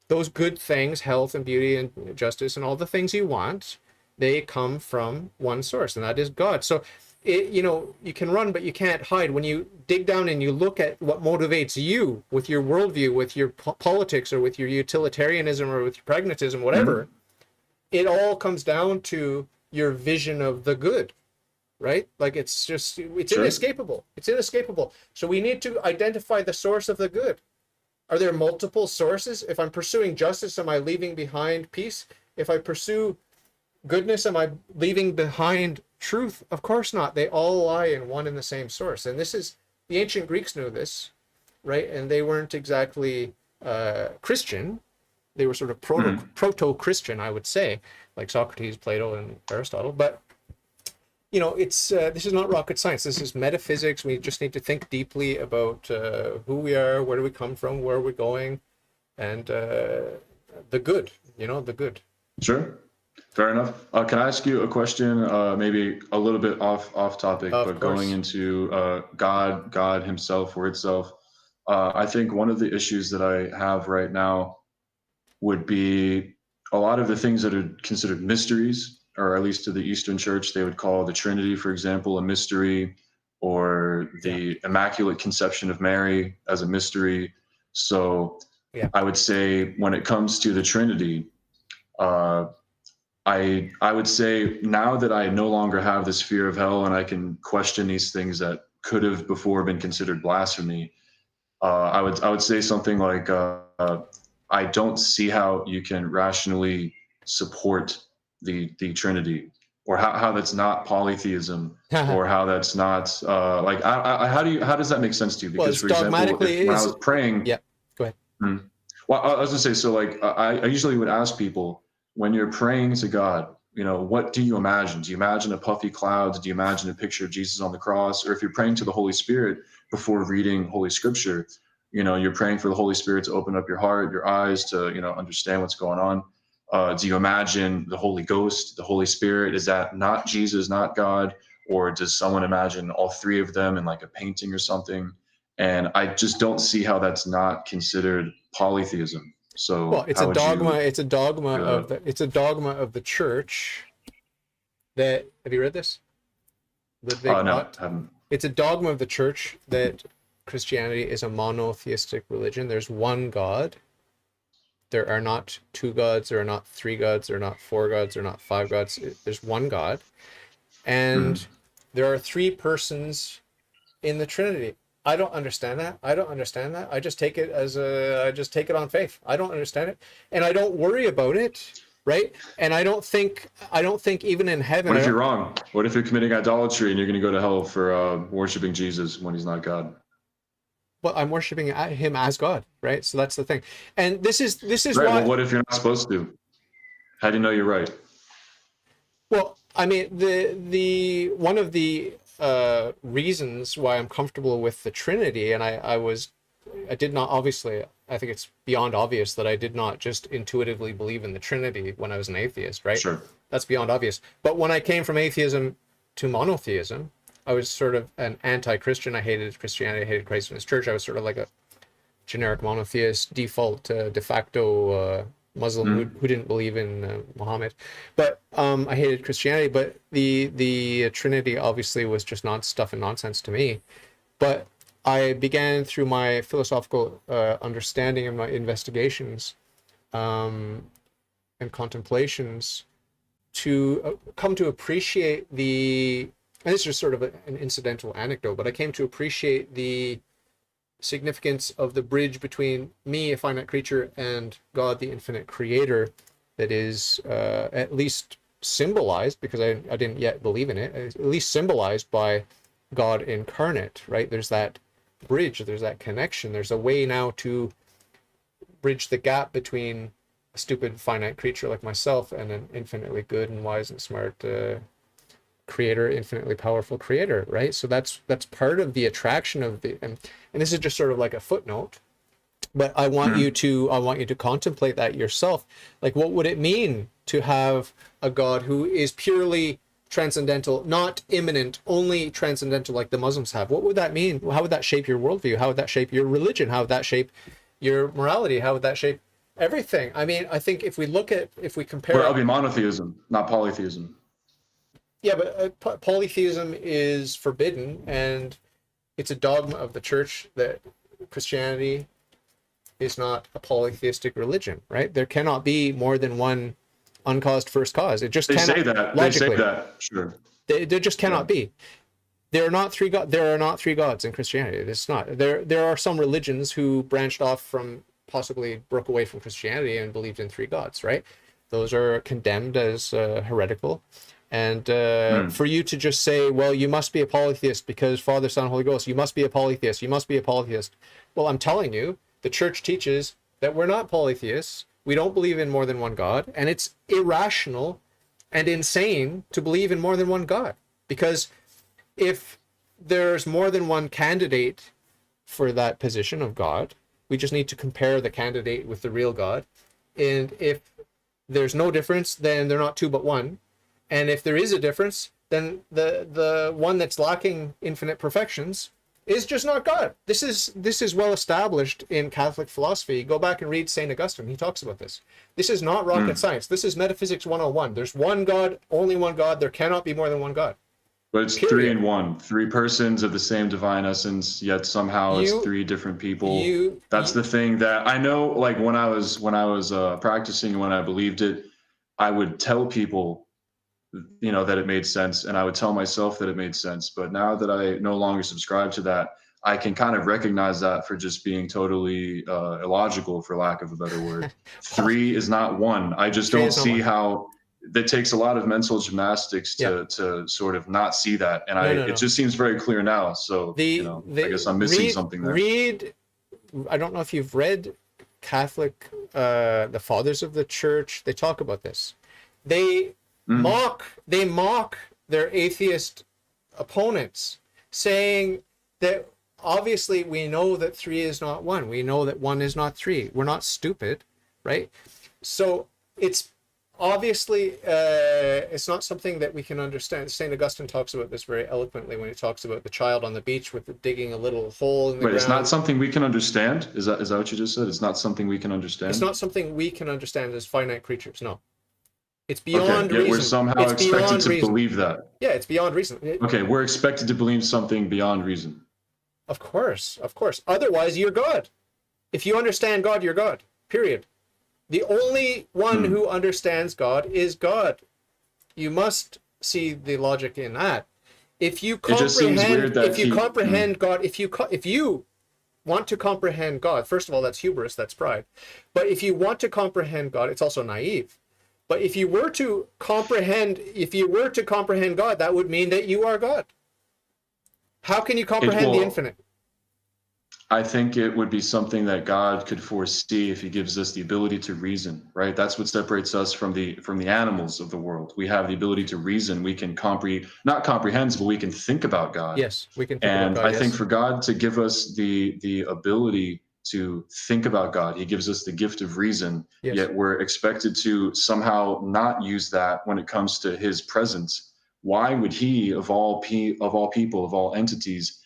those good things, health and beauty and justice and all the things you want, they come from one source, and that is God. So, you can run, but you can't hide. When you dig down and you look at what motivates you with your worldview, with your politics, or with your utilitarianism, or with your pragmatism, whatever, it all comes down to your vision of the good. Right? Like it's inescapable. It's inescapable. So we need to identify the source of the good. Are there multiple sources? If I'm pursuing justice, am I leaving behind peace? If I pursue goodness, am I leaving behind truth? Of course not. They all lie in one and the same source. And this is, the ancient Greeks knew this, right? And they weren't exactly Christian. They were sort of proto-Christian, I would say, like Socrates, Plato, and Aristotle. But it's this is not rocket science. This is metaphysics. We just need to think deeply about who we are, where do we come from, where are we going, and the good. The good. Sure, fair enough. Can I ask you a question? Maybe a little bit off topic, but going into God Himself or itself. I think one of the issues that I have right now would be a lot of the things that are considered mysteries, or at least to the Eastern Church, they would call the Trinity, for example, a mystery, or the Immaculate Conception of Mary as a mystery. So I would say when it comes to the Trinity, I would say now that I no longer have this fear of hell and I can question these things that could have before been considered blasphemy, I would say something like, I don't see how you can rationally support the Trinity. or how that's not polytheism, or how that's not like how does that make sense to you? Well, Because it's for example, dogmatically if when I is. was praying, Yeah, go ahead. well, I was gonna say, so like I usually would ask people when you're praying to God, what do you imagine? Do you imagine a puffy cloud? Do you imagine a picture of Jesus on the cross? Or if you're praying to the Holy Spirit before reading Holy Scripture, you're praying for the Holy Spirit to open up your heart, your eyes to, understand what's going on. Do you imagine the Holy Ghost, the Holy Spirit? Is that not Jesus, not God? Or does someone imagine all three of them in like a painting or something? And I just don't see how that's not considered polytheism. Well, So it's a how would dogma. you? It's a dogma of Uh, the church. That, have you read this? Ludwig no, Ott. haven't. It's a dogma of the church that Christianity is a monotheistic religion. There's one God. There are not two gods. There are not three gods. There are not four gods. There are not five gods. There's one God, and there are three persons in the Trinity. I don't understand that. I don't understand that. I just take it I just take it on faith. I don't understand it, and I don't worry about it, right? And I don't think even in heaven, What I if you're don't. wrong? What if you're committing idolatry and you're going to go to hell for worshiping Jesus when he's not God? Well, I'm worshiping him as God, right? So that's the thing. And this is Right. Well, why. what if you're not supposed to? How do you know you're right? Well, I mean, the one of the reasons why I'm comfortable with the Trinity, and I did not, obviously, I think it's beyond obvious that I did not just intuitively believe in the Trinity when I was an atheist, right? Sure. That's beyond obvious. But when I came from atheism to monotheism, I was sort of an anti-Christian. I hated Christianity, I hated Christ and his church. I was sort of like a generic monotheist, default, de facto Muslim who didn't believe in Muhammad. But I hated Christianity. But the Trinity obviously was just stuff and nonsense to me. But I began through my philosophical understanding and my investigations and contemplations to come to appreciate and this is just sort of an incidental anecdote, but I came to appreciate the significance of the bridge between me, a finite creature, and God, the infinite creator, that is at least symbolized, because I didn't yet believe in it, at least symbolized by God incarnate, right? There's that bridge, there's that connection, there's a way now to bridge the gap between a stupid finite creature like myself and an infinitely good and wise and smart creator, infinitely powerful creator, right? So that's part of the attraction of and this is just sort of like a footnote, but I want you to contemplate that yourself. Like, what would it mean to have a God who is purely transcendental, not immanent, only transcendental, like the Muslims have? What would that mean? How would that shape your worldview? How would that shape your religion? How would that shape your morality? How would that shape everything? I mean, I think if we compare, Well, that'll be monotheism, not polytheism. yeah, but polytheism is forbidden, and it's a dogma of the church that Christianity is not a polytheistic religion, right? There cannot be more than one uncaused first cause. It just cannot. Say that. Logically, They say that. Sure. there just cannot be. There are not three gods in Christianity. It's not. There are some religions who branched off from, possibly broke away from Christianity and believed in three gods, right? Those are condemned as heretical. And for you to just say, well, you must be a polytheist because Father, Son, Holy Ghost, you must be a polytheist. You must be a polytheist. Well, I'm telling you, the church teaches that we're not polytheists. We don't believe in more than one God. And it's irrational and insane to believe in more than one God. Because if there's more than one candidate for that position of God, we just need to compare the candidate with the real God. And if there's no difference, then they're not two but one. And if there is a difference, then the one that's lacking infinite perfections is just not God. This is well established in Catholic philosophy. Go back and read St. Augustine. He talks about this. This is not rocket science. This is metaphysics 101. There's one God, only one God. There cannot be more than one God. But it's three in one. Three persons of the same divine essence, yet somehow it's three different people. That's the thing that I know. Like when I was practicing, when I believed it, I would tell people, that it made sense, and I would tell myself that it made sense. But now that I no longer subscribe to that, I can kind of recognize that for just being totally illogical, for lack of a better word. Three is not one. I just don't see how that takes a lot of mental gymnastics to sort of not see that. And it just seems very clear now. So, I guess I'm missing something there. I don't know if you've read Catholic, the fathers of the church, they talk about this. They mock their atheist opponents, saying that obviously we know that 3 is not 1. We know that 1 is not 3. We're not stupid, right? So it's obviously it's not something that we can understand. St. Augustine talks about this very eloquently when he talks about the child on the beach with digging a little hole in the ground. It's not something we can understand? Is that what you just said? It's not something we can understand? It's not something we can understand as finite creatures, no. It's beyond reason. We're somehow expected to believe that. Yeah, it's beyond reason. Okay, we're expected to believe something beyond reason. Of course. Otherwise, you're God. If you understand God, you're God. Period. The only one who understands God is God. You must see the logic in that. If you comprehend, God, if you want to comprehend God, first of all, that's hubris, that's pride. But if you want to comprehend God, it's also naive. But if you were to comprehend God, that would mean that you are God. How can you comprehend the infinite? I think it would be something that God could foresee if he gives us the ability to reason, right? That's what separates us from the animals of the world. We have the ability to reason. We can not comprehend, but we can think about God. Yes, we can think about God. And I think for God to give us the ability to think about God, he gives us the gift of reason, yet we're expected to somehow not use that when it comes to his presence. Why would he, of all people, of all entities,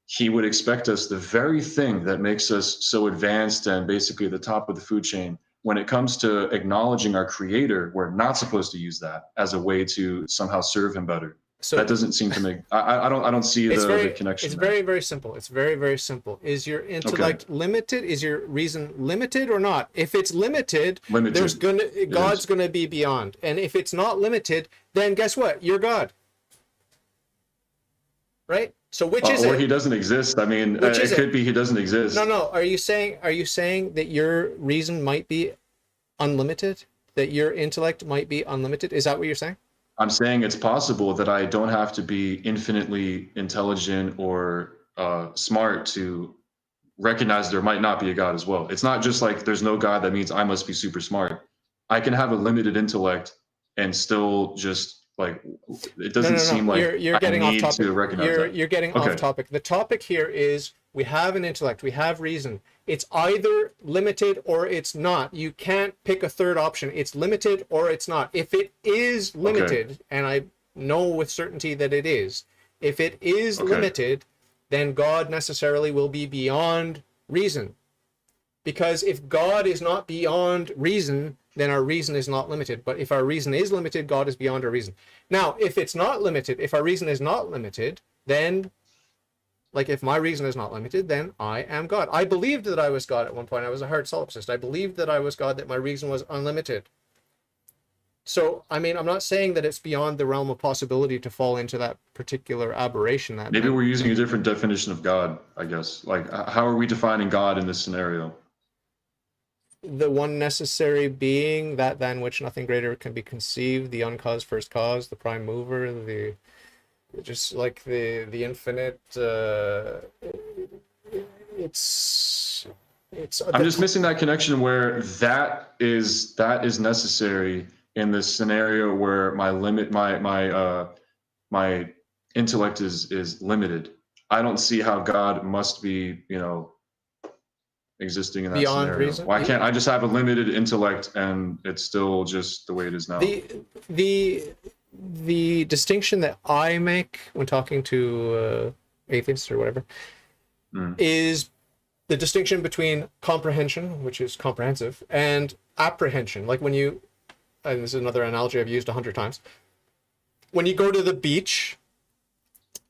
he would expect us, the very thing that makes us so advanced and basically the top of the food chain, when it comes to acknowledging our creator, we're not supposed to use that as a way to somehow serve him better. So that doesn't seem to make, I don't see the connection. It's very, very simple. It's very, very simple. Is your intellect limited? Is your reason limited or not? If it's limited. God's gonna be beyond. And if it's not limited, then guess what? You're God. Right? So which is it? Or he doesn't exist. I mean, it could be he doesn't exist. No. Are you saying that your reason might be unlimited? That your intellect might be unlimited? Is that what you're saying? I'm saying it's possible that I don't have to be infinitely intelligent or smart to recognize there might not be a God as well. It's not just like there's no God, that means I must be super smart. I can have a limited intellect and still just like, it doesn't seem like you're getting off topic. You're getting off topic. The topic here is we have an intellect, we have reason. It's either limited or it's not. You can't pick a third option. It's limited or it's not. If it is limited, and I know with certainty that it is, if it is limited, then God necessarily will be beyond reason. Because if God is not beyond reason, then our reason is not limited. But if our reason is limited, God is beyond our reason. Now, if it's not limited, if our reason is not limited, then, like if my reason is not limited, then I am God. I believed that I was God at one point. I was a hard solipsist. I believed that I was God, that my reason was unlimited. So, I mean, I'm not saying that it's beyond the realm of possibility to fall into that particular aberration. Maybe we're using a different definition of God, I guess. Like, how are we defining God in this scenario? The one necessary being, that than which nothing greater can be conceived, the uncaused first cause, the prime mover, just like the infinite. It's. I'm just missing that connection where that is necessary in this scenario where my intellect is limited. I don't see how God must be, existing in that beyond scenario. Reason? Why can't I just have a limited intellect and it's still just the way it is now? The distinction that I make when talking to atheists or whatever is the distinction between comprehension, which is comprehensive, and apprehension. Like when you, and this is another analogy I've used 100 times, when you go to the beach,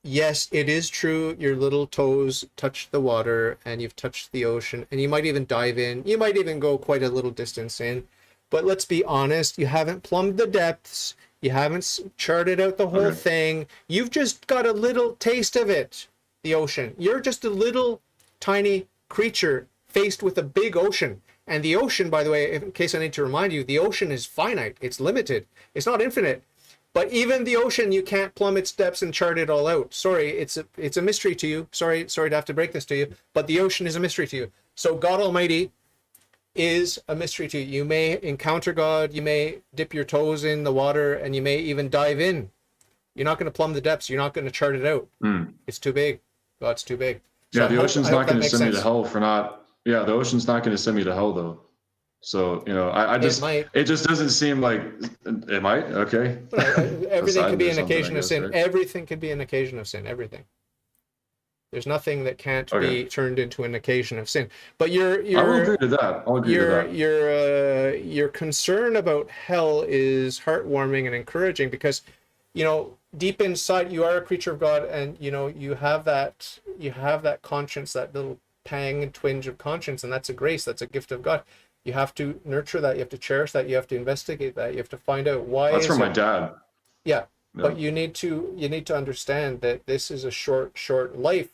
yes, it is true, your little toes touch the water and you've touched the ocean, and you might even dive in. You might even go quite a little distance in. But let's be honest, you haven't plumbed the depths. You haven't charted out the whole thing. You've just got a little taste of it, the ocean. You're just a little tiny creature faced with a big ocean. And the ocean, by the way, in case I need to remind you, the ocean is finite. It's limited. It's not infinite. But even the ocean, you can't plumb its depths and chart it all out. Sorry, it's a mystery to you. Sorry to have to break this to you, but the ocean is a mystery to you. So God Almighty is a mystery to you. You may encounter God, you may dip your toes in the water, and you may even dive in. You're not going to plumb the depths. You're not going to chart it out. It's too big. God's too big. So yeah, the ocean's not going to send me to sense. hell for not. Yeah, the ocean's not going to send me to hell though. So I just it just doesn't seem like it might. Okay. Everything could be an occasion of sin. Right? Everything could be an occasion of sin. Everything. There's nothing that can't be turned into an occasion of sin. But I will agree to that. I'll agree to that. Your concern about hell is heartwarming and encouraging because, deep inside you are a creature of God, and you have that conscience, that little pang and twinge of conscience, and that's a grace, that's a gift of God. You have to nurture that, you have to cherish that, you have to investigate that, you have to find out why. That's from my dad. Yeah. But you need to understand that this is a short life,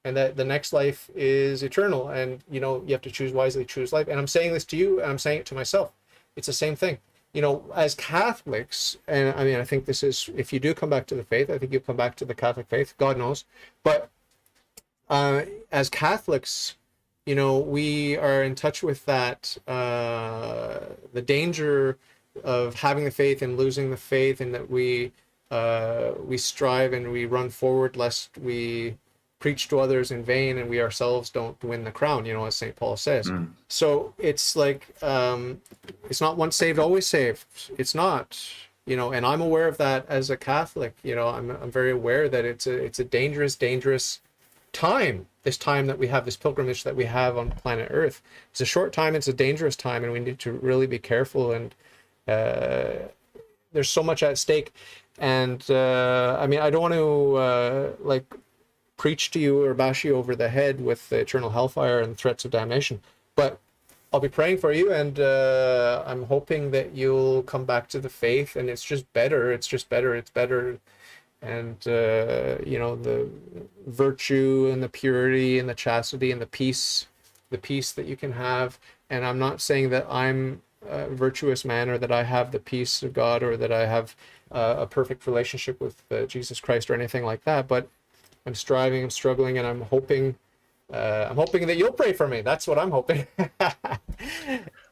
and that the next life is eternal, and you have to choose wisely, choose life. And I'm saying this to you, and I'm saying it to myself. It's the same thing. As Catholics, and I mean, I think this is, if you do come back to the faith, I think you'll come back to the Catholic faith, God knows. But as Catholics, we are in touch with that, the danger of having the faith and losing the faith, and that we strive and we run forward lest we preach to others in vain and we ourselves don't win the crown, as St. Paul says. So it's like, it's not once saved, always saved. It's not, and I'm aware of that as a Catholic. I'm very aware that it's a dangerous time, this time that we have, this pilgrimage that we have on planet Earth. It's a short time, it's a dangerous time, and we need to really be careful, and there's so much at stake. And I mean, I don't want to preach to you or bash you over the head with the eternal hellfire and threats of damnation, but I'll be praying for you, and I'm hoping that you'll come back to the faith, and it's better, and the virtue and the purity and the chastity and the peace that you can have. And I'm not saying that I'm a virtuous man, or that I have the peace of God, or that I have a perfect relationship with Jesus Christ or anything like that, but I'm striving, I'm struggling, and I'm hoping that you'll pray for me. That's what I'm hoping.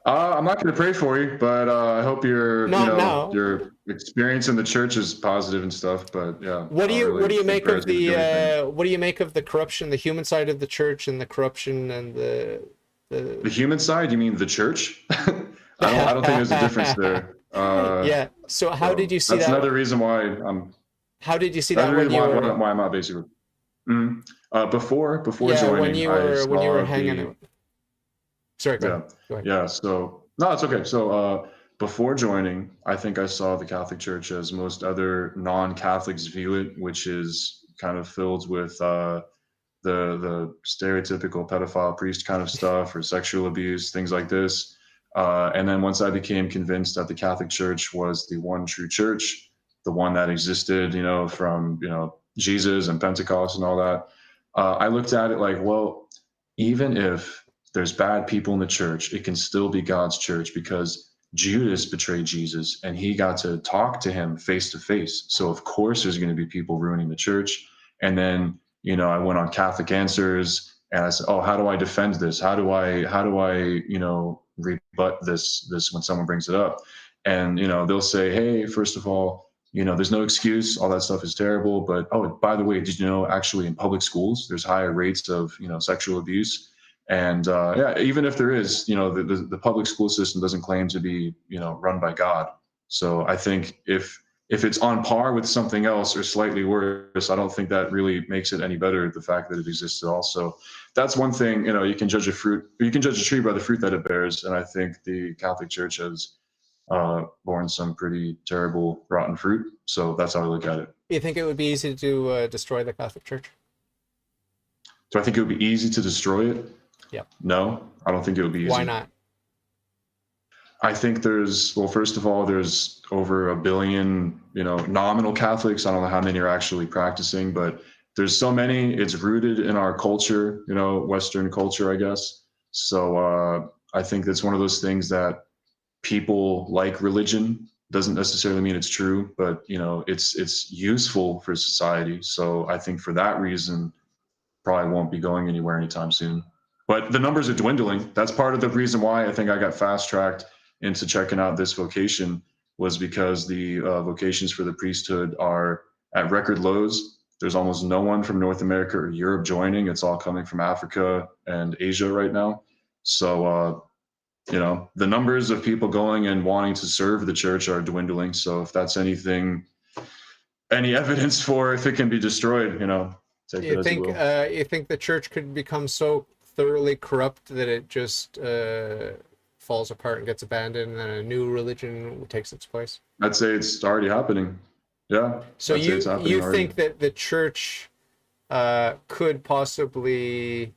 I'm not going to pray for you, but I hope your experience in the church is positive and stuff. But yeah, what do you make of the corruption, the human side of the church, and the corruption and the human side? You mean the church? I don't think there's a difference there. Yeah. So how did you see that? That's another reason why I'm. How did you see that when you were? Why I'm not basically. Before joining, when you were hanging out. Sorry, go ahead. Yeah, so no, it's okay. So before joining, I think I saw the Catholic Church as most other non-Catholics view it, which is kind of filled with the stereotypical pedophile priest kind of stuff, or sexual abuse, things like this. And then once I became convinced that the Catholic Church was the one true church, the one that existed, from Jesus and Pentecost and all that, I looked at it like, well, even if there's bad people in the church, it can still be God's church, because Judas betrayed Jesus and he got to talk to him face to face. So of course there's going to be people ruining the church. And then, I went on Catholic Answers and I said, oh, how do I defend this? How do I, rebut this when someone brings it up? And, they'll say, hey, first of all, there's no excuse. All that stuff is terrible. But, oh, by the way, did you know actually in public schools, there's higher rates of, sexual abuse? And even if there is, the public school system doesn't claim to be, run by God. So I think if it's on par with something else or slightly worse, I don't think that really makes it any better, the fact that it exists at all. So that's one thing, you can judge a tree by the fruit that it bears. And I think the Catholic Church has borne some pretty terrible, rotten fruit. So that's how I look at it. You think it would be easy to destroy the Catholic Church? Do I think it would be easy to destroy it? Yeah. No, I don't think it would be easy. Why not? I think first of all, there's over 1 billion, nominal Catholics. I don't know how many are actually practicing, but there's so many. It's rooted in our culture, Western culture, I guess. So I think that's one of those things that people like religion. Doesn't necessarily mean it's true, but it's useful for society. So I think for that reason, probably won't be going anywhere anytime soon. But the numbers are dwindling. That's part of the reason why I think I got fast tracked into checking out this vocation, was because the vocations for the priesthood are at record lows. There's almost no one from North America or Europe joining. It's all coming from Africa and Asia right now. So, the numbers of people going and wanting to serve the church are dwindling. So if that's any evidence for if it can be destroyed, take it as you will. You think the church could become so thoroughly corrupt that it just falls apart and gets abandoned, and then a new religion takes its place? I'd say it's already happening. Yeah. So I'd say it's happening you already. think that the church could possibly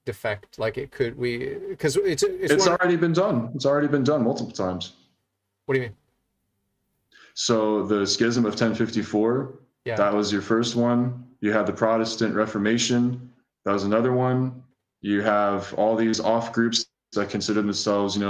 defect, like it could, because it's already been done. It's already been done multiple times. What do you mean? So the Schism of 1054, yeah, that was your first one. You had the Protestant Reformation, that was another one. You have all these off groups that consider themselves, the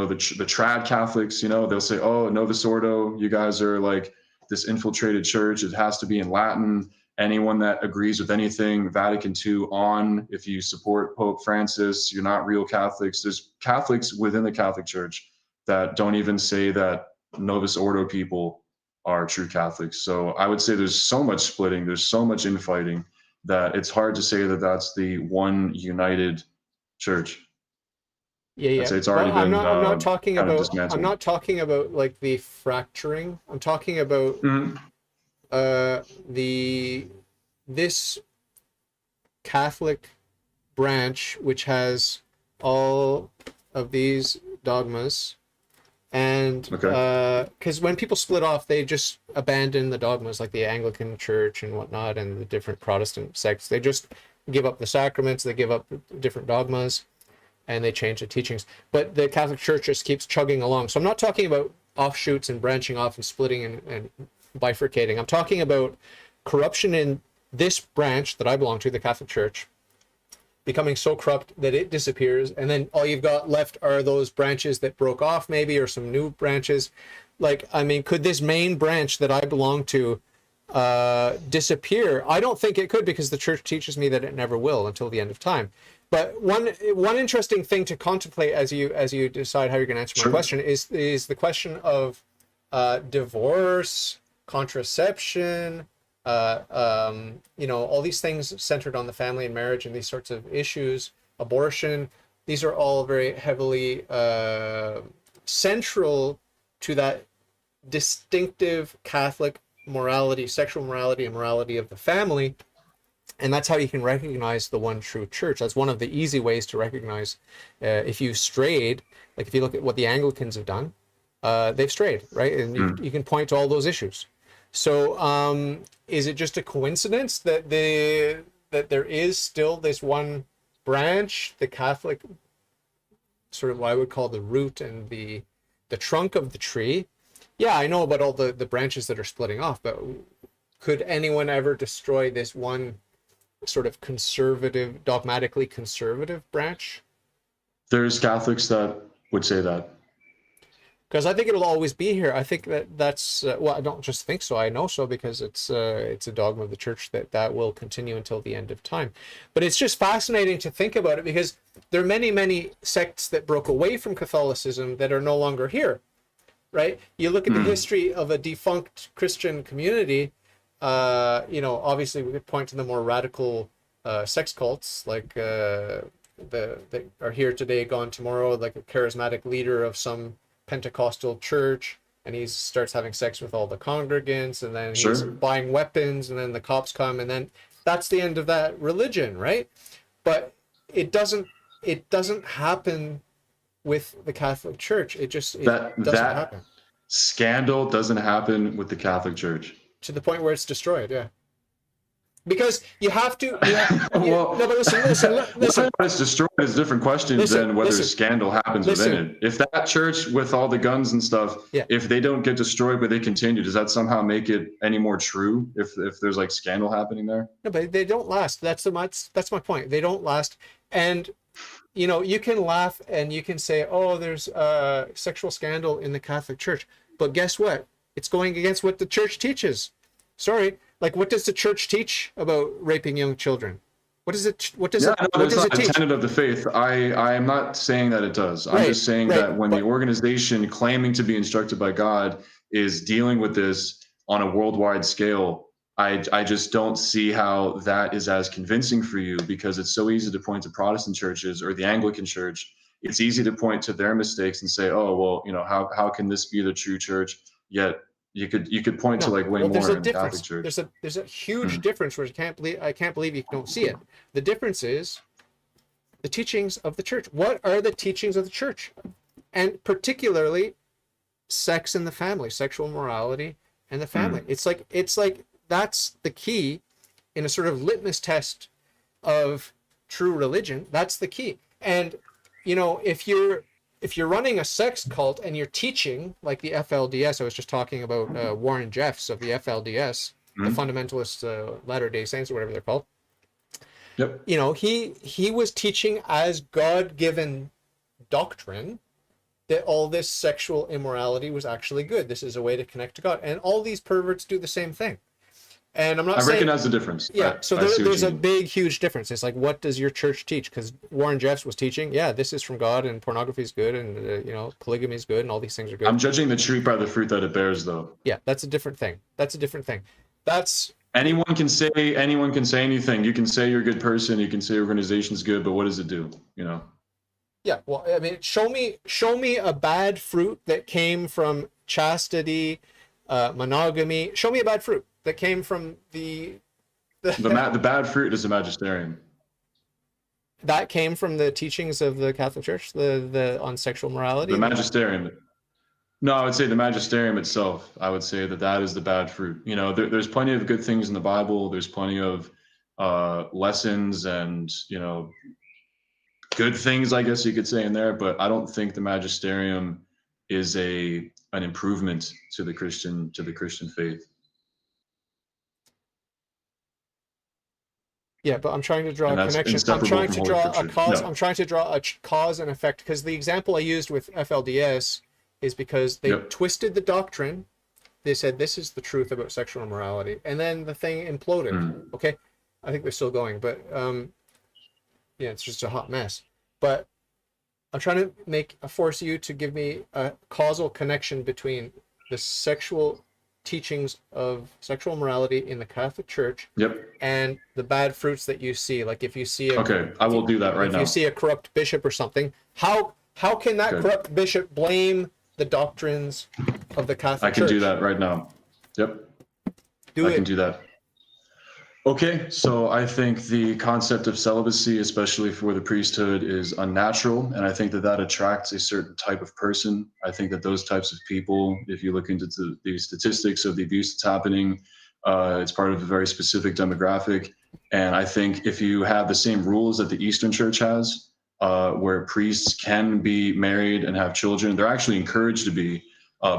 trad Catholics. They'll say, "Oh, Novus Ordo, you guys are like this infiltrated church. It has to be in Latin. Anyone that agrees with anything Vatican II on, if you support Pope Francis, you're not real Catholics." There's Catholics within the Catholic Church that don't even say that Novus Ordo people are true Catholics. So I would say there's so much splitting, there's so much infighting, that it's hard to say that that's the one united church. Yeah. I'd say it's already been I'm not talking kind of about. dismantled. I'm not talking about like the fracturing. I'm talking about this Catholic branch, which has all of these dogmas, and because when people split off, they just abandon the dogmas, like the Anglican Church and whatnot, and the different Protestant sects. They just give up the sacraments, they give up different dogmas, and they change the teachings. But the Catholic Church just keeps chugging along. So I'm not talking about offshoots and branching off and splitting and bifurcating. I'm talking about corruption in this branch that I belong to, the Catholic Church, becoming so corrupt that it disappears, and then all you've got left are those branches that broke off, maybe, or some new branches. Like, I mean, could this main branch that I belong to disappear? I don't think it could, because the church teaches me that it never will until the end of time. But one interesting thing to contemplate as you decide how you're going to answer my question is the question of divorce, contraception, all these things centered on the family and marriage and these sorts of issues, abortion. These are all very heavily central to that distinctive Catholic morality, sexual morality, and morality of the family. And that's how you can recognize the one true church. That's one of the easy ways to recognize if you strayed. Like if you look at what the Anglicans have done, they've strayed, right? And you can point to all those issues. So is it just a coincidence that there is still this one branch, the Catholic, sort of what I would call the root and the trunk of the tree? Yeah, I know about all the branches that are splitting off, but could anyone ever destroy this one sort of conservative, dogmatically conservative branch? There's Catholics that would say that. Because I think it'll always be here. I think that's well, I don't just think so. I know so, because it's a dogma of the church that will continue until the end of time. But it's just fascinating to think about it, because there are many sects that broke away from Catholicism that are no longer here, right? You look at the history of a defunct Christian community. Obviously we could point to the more radical sex cults, like that are here today, gone tomorrow, like a charismatic leader of some Pentecostal church, and he starts having sex with all the congregants, and then he's buying weapons, and then the cops come, and then that's the end of that religion, right? But it doesn't happen with the Catholic Church. It doesn't happen. Scandal doesn't happen with the Catholic Church. To the point where it's destroyed, yeah. because you have to. Well, No, but listen. whether it's destroyed is a different question than whether scandal happens within it. If that church with all the guns and stuff, Yeah. if they don't get destroyed but they continue, does that somehow make it any more true? If there's like scandal happening there? No, but they don't last. That's my point. They don't last, and you can laugh and you can say, oh, there's sexual scandal in the Catholic Church, but guess what? It's going against what the church teaches. Sorry, like what does the church teach about raping young children? What does it? What does it? What does it teach? It's not a tenet of the faith. I am not saying that it does. I'm just saying that when the organization claiming to be instructed by God is dealing with this on a worldwide scale, I just don't see how that is as convincing for you, because it's so easy to point to Protestant churches or the Anglican Church. It's easy to point to their mistakes and say, oh, well, how can this be the true church? Yet you could point to like way more in the Catholic Church. There's a huge difference where I can't believe you don't see it. The difference is the teachings of the church. What are the teachings of the church? And particularly sex in the family, sexual morality and the family. It's like that's the key in a sort of litmus test of true religion. That's the key. And if you're running a sex cult and you're teaching like the FLDS, I was just talking about Warren Jeffs of the FLDS, the Fundamentalist Latter-day Saints or whatever they're called. Yep. He was teaching as God-given doctrine that all this sexual immorality was actually good. This is a way to connect to God. And all these perverts do the same thing. And I'm not saying... I recognize the difference. Yeah, so there's a big, huge difference. It's like, what does your church teach? Because Warren Jeffs was teaching, this is from God, and pornography is good, and, polygamy is good, and all these things are good. I'm judging the tree by the fruit that it bears, though. Yeah, that's a different thing. Anyone can say anything. You can say you're a good person, you can say your organization's good, but what does it do, Yeah, well, I mean, show me a bad fruit that came from chastity, monogamy. Show me a bad fruit that came from the bad fruit is the magisterium. That came from the teachings of the Catholic Church, the on sexual morality. The magisterium. No, I would say the magisterium itself. I would say that is the bad fruit. There's plenty of good things in the Bible. There's plenty of lessons and good things, I guess you could say, in there. But I don't think the magisterium is an improvement to the Christian faith. Yeah, but I'm trying to draw a connection. I'm trying to draw a cause. No. I'm trying to draw a cause and effect, because the example I used with FLDS is because they twisted the doctrine. They said this is the truth about sexual immorality, and then the thing imploded. Okay, I think they're still going, but it's just a hot mess. But I'm trying to force you to give me a causal connection between the sexual teachings of sexual morality in the Catholic Church and the bad fruits that you see. Like if you see I will do that right now. If you see a corrupt bishop or something, how can that corrupt bishop blame the doctrines of the Catholic Church? I can do that right now. Yep. I can do that. Okay, so I think the concept of celibacy, especially for the priesthood, is unnatural, and I think that attracts a certain type of person. I think that those types of people, if you look into the statistics of the abuse that's happening, it's part of a very specific demographic. And I think if you have the same rules that the Eastern Church has, where priests can be married and have children, they're actually encouraged to be.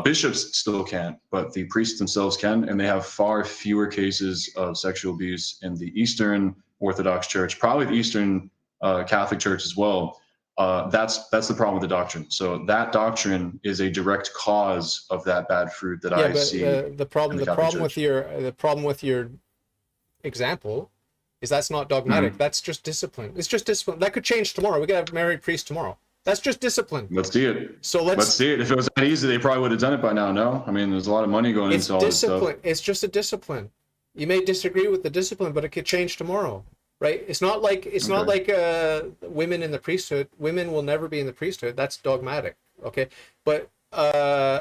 Bishops still can't, but the priests themselves can, and they have far fewer cases of sexual abuse in the Eastern Orthodox Church, probably the Eastern Catholic Church as well. That's the problem with the doctrine. So that doctrine is a direct cause of that bad fruit that I see. The problem with your example is that's not dogmatic. That's just discipline. It's just discipline. That could change tomorrow. We could have a married priest tomorrow. That's just discipline. Let's see it. So let's see it. If it was that easy, they probably would have done it by now. No, I mean, there's a lot of money going into all this stuff. It's just a discipline. You may disagree with the discipline, but it could change tomorrow, right? It's not like women in the priesthood. Women will never be in the priesthood. That's dogmatic, okay? But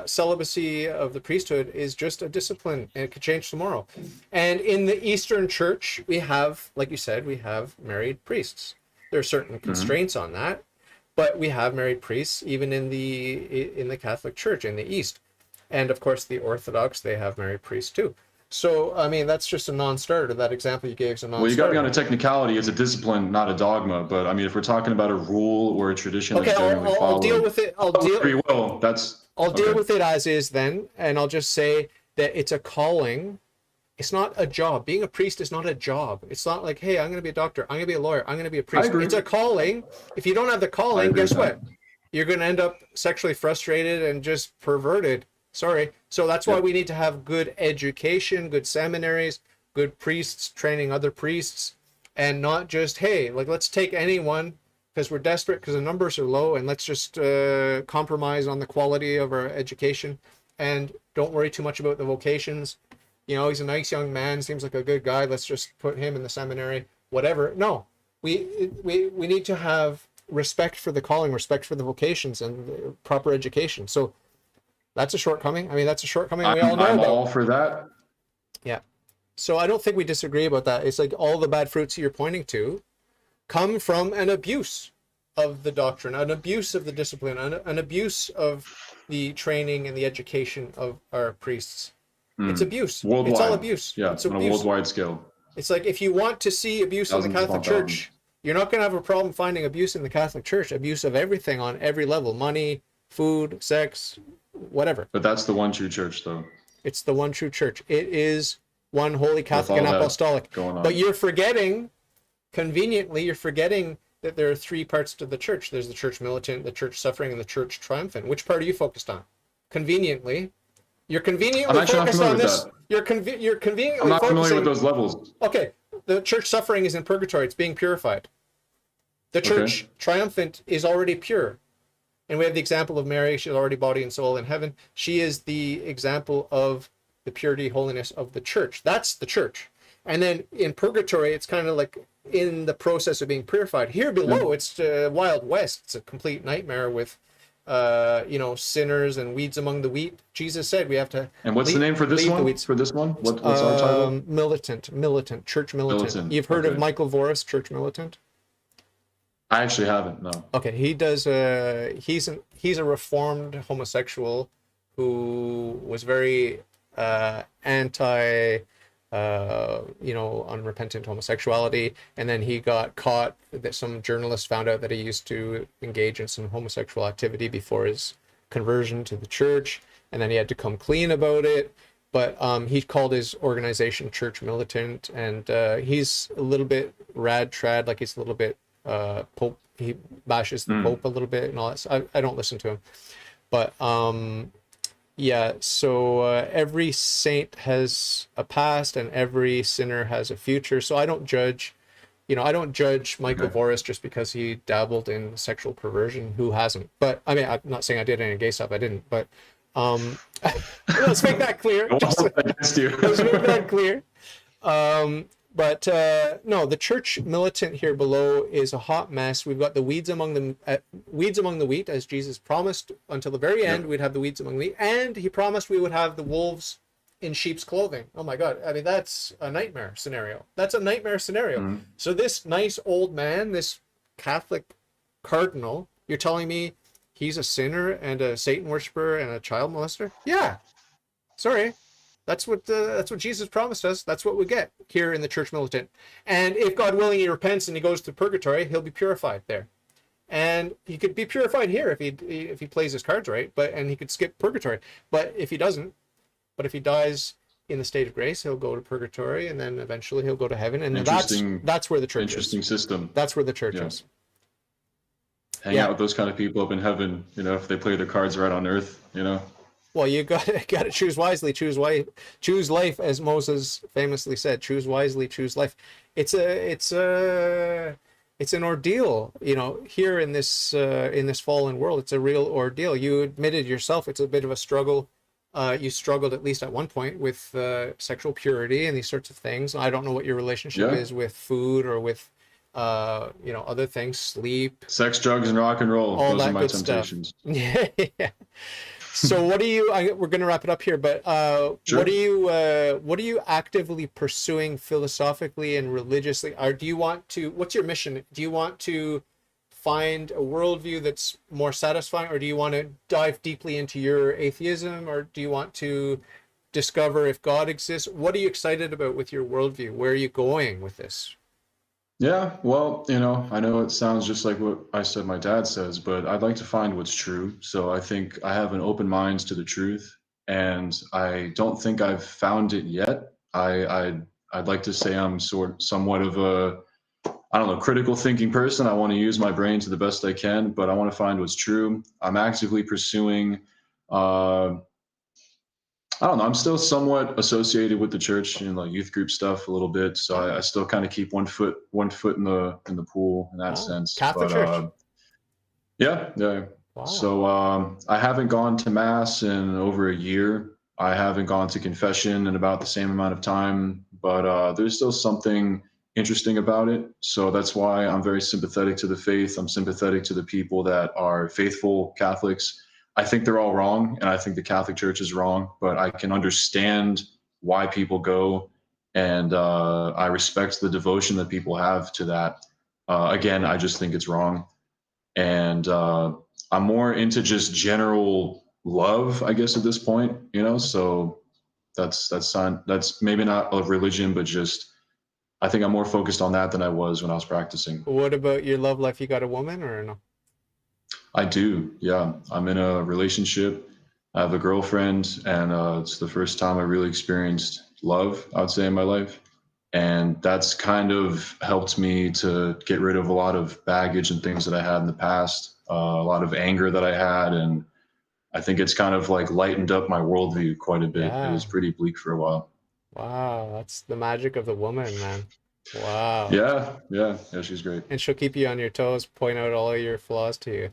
celibacy of the priesthood is just a discipline, and it could change tomorrow. And in the Eastern Church, we have, like you said, we have married priests. There are certain constraints on that. But we have married priests even in the Catholic Church in the East, and of course the Orthodox, they have married priests too. So, I mean, that's just a non-starter. That example you gave is a Well, you got me non-starter. on a technicality. It's a discipline, not a dogma. But I mean, if we're talking about a rule or a tradition Okay, that's generally I'll deal followed, with it. free will. That's I'll deal okay. with it as is then, and I'll just say that it's a calling. It's not a job. Being a priest is not a job. It's not like, hey, I'm going to be a doctor. I'm going to be a lawyer. I'm going to be a I priest. agree. It's a calling. If you don't have the I calling, agree with guess that. what? You're going to end up sexually frustrated and just perverted. Sorry. So that's why Yep. we need to have good education, good seminaries, good priests training other priests, and not just, hey, like, let's take anyone because we're desperate because the numbers are low, and let's just compromise on the quality of our education and don't worry too much about the vocations. You know, he's a nice young man, seems like a good guy, let's just put him in the seminary, whatever. No, we need to have respect for the calling, respect for the vocations, and proper education. So that's a shortcoming. I mean, that's a shortcoming we all know I'm about. all for that. Yeah. So I don't think we disagree about that. It's like all the bad fruits you're pointing to come from an abuse of the doctrine, an abuse of the discipline, an abuse of the training and the education of our priests. It's abuse. Worldwide. It's all abuse. Yeah, It's on a abuse. worldwide scale. It's like if you want to see abuse in the Thousands Catholic upon Church, thousands. you're not going to have a problem finding abuse in the Catholic Church. Abuse of everything on every level: money, food, sex, whatever. But that's the one true church, though. It's the one true church. It is one holy Catholic and all that apostolic. going on. But you're forgetting, conveniently, you're forgetting that there are three parts to the church. There's the church militant, the church suffering, and the church triumphant. Which part are you focused on? Conveniently. You're conveniently I'm actually not focused familiar on with this. that. You're conveniently I'm not familiar focusing. with those levels. Okay, the church suffering is in purgatory. It's being purified. The church triumphant is already pure. And we have the example of Mary. She's already body and soul in heaven. She is the example of the purity, holiness of the church. That's the church. And then in purgatory, it's kind of like in the process of being purified. Here below, it's Wild West. It's a complete nightmare with, sinners and weeds among the wheat. Jesus said we have to. And what's the name for this one? Weeds. For this one, what's our title? Militant, church militant. Militant, You've heard of okay. Michael Voris, church militant? I actually haven't. No. Okay, he does. He's a reformed homosexual who was very anti, unrepentant homosexuality, and then he got caught. That some journalists found out that he used to engage in some homosexual activity before his conversion to the church, and then he had to come clean about it. But he called his organization Church Militant, and he's a little bit rad trad, like he's a little bit Pope. He bashes the Pope a little bit and all that. I don't listen to him, but so every saint has a past and every sinner has a future. So I don't judge, I don't judge Michael Voris just because he dabbled in sexual perversion. Who hasn't? But I mean, I'm not saying I did any gay stuff. I didn't. But let's make that clear. Let's make that clear. No, the church militant here below is a hot mess. We've got the weeds among the wheat, as Jesus promised. Until the very end, we'd have the weeds among the wheat, and he promised we would have the wolves in sheep's clothing. Oh my God! I mean, that's a nightmare scenario. That's a nightmare scenario. So this nice old man, this Catholic cardinal, you're telling me he's a sinner and a Satan worshiper and a child molester? Yeah. Sorry. That's what Jesus promised us. That's what we get here in the church militant. And if God willing he repents and he goes to purgatory, he'll be purified there. And he could be purified here if he plays his cards right, and he could skip purgatory. But if he doesn't, if he dies in the state of grace, he'll go to purgatory, and then eventually he'll go to heaven. And that's where the church is. Interesting system. That's where the church is. Hang out with those kind of people up in heaven, if they play their cards right on earth, Well, you got to choose wisely, choose life, as Moses famously said. Choose wisely, choose life. It's an ordeal, here in this fallen world. It's a real ordeal. You admitted yourself it's a bit of a struggle. You struggled at least at one point with sexual purity and these sorts of things. I don't know what your relationship is with food or with other things, sleep, sex, drugs, and rock and roll. All those that are my good temptations. Stuff. Yeah. So what do you? We're going to wrap it up here, but Sure. What are you actively pursuing philosophically and religiously? Or do you want to? What's your mission? Do you want to find a worldview that's more satisfying, or do you want to dive deeply into your atheism, or do you want to discover if God exists? What are you excited about with your worldview? Where are you going with this? Yeah, well, I know it sounds just like what I said my dad says, but I'd like to find what's true. So I think I have an open mind to the truth, and I don't think I've found it yet. I'd like to say I'm somewhat of a, I don't know, critical thinking person. I want to use my brain to the best I can, but I want to find what's true. I'm actively pursuing uh I don't know. I'm still somewhat associated with the church and like youth group stuff a little bit, so I still kind of keep one foot in the pool in that Oh, sense. Catholic But Church. yeah, yeah. Wow. So I haven't gone to mass in over a year. I haven't gone to confession in about the same amount of time, but there's still something interesting about it. So that's why I'm very sympathetic to the faith. I'm sympathetic to the people that are faithful Catholics. I think they're all wrong, and I think the Catholic Church is wrong, but I can understand why people go, and I respect the devotion that people have to that. Again, I just think it's wrong, and I'm more into just general love, I guess, at this point. So that's maybe not a religion, but just I think I'm more focused on that than I was when I was practicing. What about your love life? You got a woman or no? I do, yeah. I'm in a relationship. I have a girlfriend, and it's the first time I really experienced love, I would say, in my life. And that's kind of helped me to get rid of a lot of baggage and things that I had in the past, a lot of anger that I had. And I think it's kind of like lightened up my worldview quite a bit. It was Yeah. pretty bleak for a while. Wow. That's the magic of the woman, man. Wow. Yeah, yeah, yeah, she's great. And she'll keep you on your toes, point out all of your flaws to you.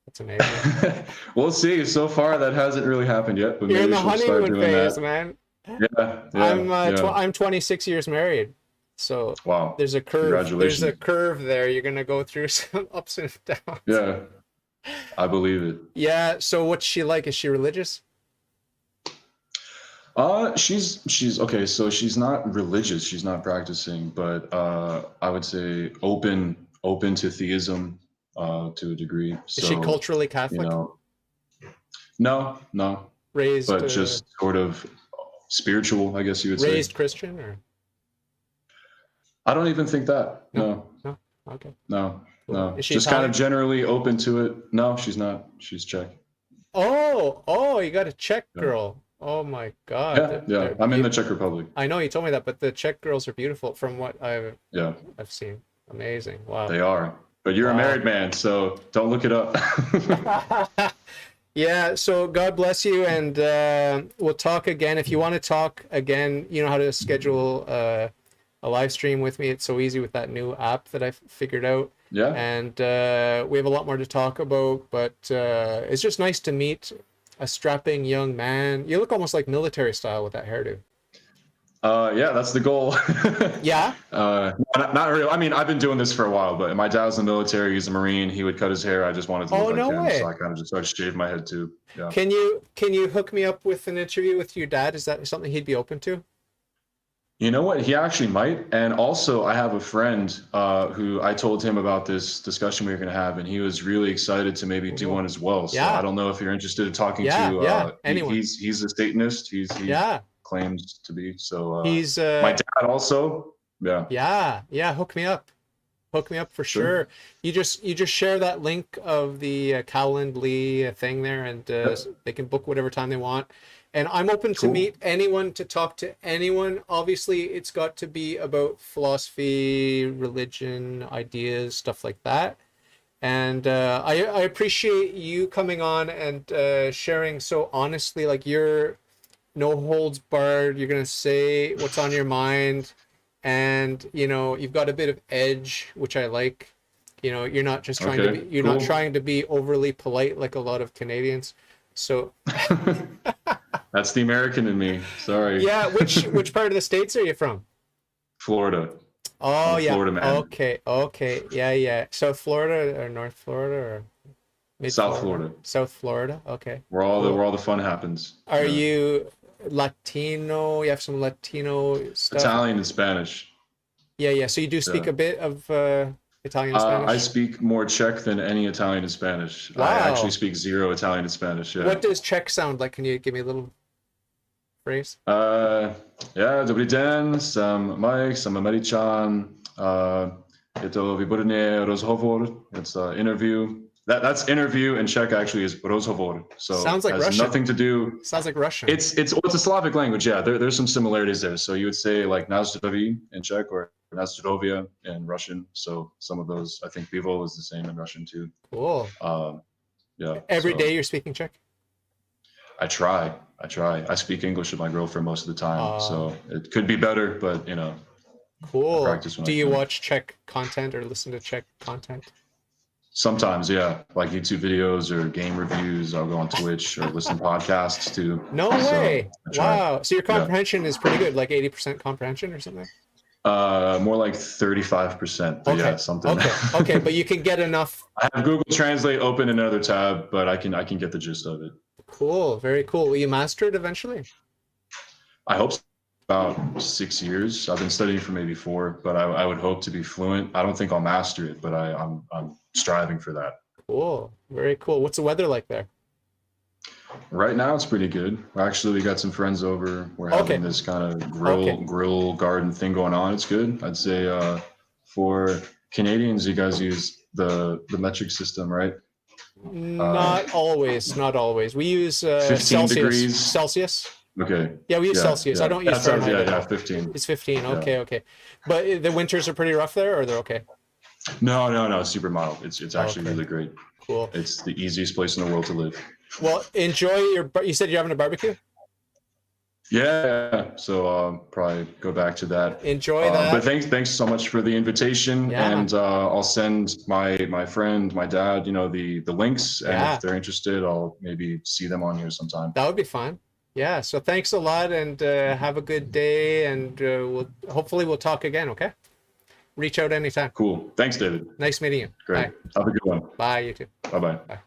That's amazing. We'll see. So far, that hasn't really happened yet, but You're in maybe the she'll start honeymoon doing phase, that. man. Yeah, yeah, yeah. I'm 26 years married. So Wow. there's a curve. There's a Congratulations. curve there. You're gonna go through some ups and downs. Yeah, I believe it. Yeah. So what's she like? Is she religious? She's okay. So she's not religious. She's not practicing, but I would say open to theism, to a degree. Is she So, culturally you Catholic? know, no, Raised but just sort of spiritual, I guess you would say. raised Christian or I don't even think that. no? No, No. Okay. no, Cool. no. Is she Just kind of Italian? generally open to it. No, she's not. She's Czech. Oh, you got a Czech Yeah, girl. Oh my God. yeah, yeah. They're I'm in the beautiful. Czech Republic. I know you told me that, but the Czech girls are beautiful from what Yeah, I've seen. Amazing. Wow. they are. But you're a Wow. married man, so don't look it up. Yeah, so God bless you, and we'll talk again. If you want to talk again, you know how to schedule a live stream with me. It's so easy with that new app that I figured out. Yeah. And we have a lot more to talk about, but it's just nice to meet a strapping young man. You look almost like military style with that hairdo. Yeah, that's the goal. Yeah? Not really. I mean, I've been doing this for a while, but my dad was in the military. He's a Marine. He would cut his hair. I just wanted to Oh, look like no him, so way. I kind of just started shaving my head too. Yeah. Can you hook me up with an interview with your dad? Is that something he'd be open to? You know what? He actually might. And also, I have a friend who I told him about this discussion we were going to have, and he was really excited to maybe do Cool. one as well. So I Yeah. don't know if you're interested in talking Yeah, to. yeah. Anyone. He's a Satanist. He Yeah. claims to be. So He's my dad also. Yeah. yeah, hook me up. Hook me up for Sure. sure. You just share that link of the Calendly thing there, and Yep. they can book whatever time they want. And I'm open to Cool. meet anyone, to talk to anyone. Obviously, it's got to be about philosophy, religion, ideas, stuff like that. And I appreciate you coming on and sharing so honestly, like you're no holds barred. You're gonna say what's on your mind, and you've got a bit of edge, which I like. You're not just trying to Okay. be you're not Cool. trying to be overly polite like a lot of Canadians. So That's the American in me. Sorry. yeah, which part of the States are you from? Florida. Oh I'm a yeah. Florida man. Okay. Yeah. South Florida or North Florida or mid South Florida. South Florida. Okay. Where all Cool. the fun happens. Are Yeah. you Latino? You have some Latino stuff? Italian and Spanish. Yeah. So you do speak Yeah. a bit of Italian and I Spanish? speak more Czech than any Italian and Spanish. I actually Wow. speak zero Italian and Spanish. Yeah. What does Czech sound like? Can you give me a little? phrase? Yeah, dobrý den, jsem Mike, jsem Američan. Je to výborný rozhovor. It's an interview. That's interview in Czech actually is rozhovor. So Sounds like it has Russian. nothing to do. Sounds like Russian. It's a Slavic language. Yeah, there's some similarities there. So you would say like Nazdraví in Czech or Nazdrovia in Russian. So some of those, I think Pivo is the same in Russian too. Cool. Yeah. Every so day you're speaking Czech? I try. I speak English with my girlfriend most of the time, so it could be better, but you know. Cool. Practice when Do I you can. watch Czech content or listen to Czech content? Sometimes, yeah, like YouTube videos or game reviews. I'll go on Twitch or listen to podcasts too. No So way. I try. Wow. So your comprehension is pretty good, like 80% comprehension or something? More like 35%. But Okay. yeah, something. Okay, but you can get enough. I have Google Translate open in another tab, but I can get the gist of it. Cool. Very cool. Will you master it eventually? I hope so. About 6 years. I've been studying for maybe 4, but I would hope to be fluent. I don't think I'll master it, but I'm striving for that. Cool. Very cool. What's the weather like there? Right now it's pretty good. Actually, we got some friends over. We're having this kind of grill garden thing going on. It's good. I'd say for Canadians, you guys use the metric system, right? Not always. Not always. We use 15 Celsius. degrees. Celsius. Okay. Yeah, we use Celsius. Yeah. I don't use Fahrenheit. Yeah, 15. It's 15. Okay. But the winters are pretty rough there, or they're okay? No. Super mild. It's actually really great. Cool. It's the easiest place in the world to live. Well, enjoy you said you're having a barbecue? Yeah. So probably go back to that. Enjoy that. But thanks so much for the invitation. Yeah. And I'll send my friend, my dad, the links. And if they're interested, I'll maybe see them on here sometime. That would be fun. Yeah. So thanks a lot, and have a good day, and hopefully we'll talk again. Okay. Reach out anytime. Cool. Thanks, David. Nice meeting you. Great. Bye. Have a good one. Bye. You too. Bye-bye. Bye.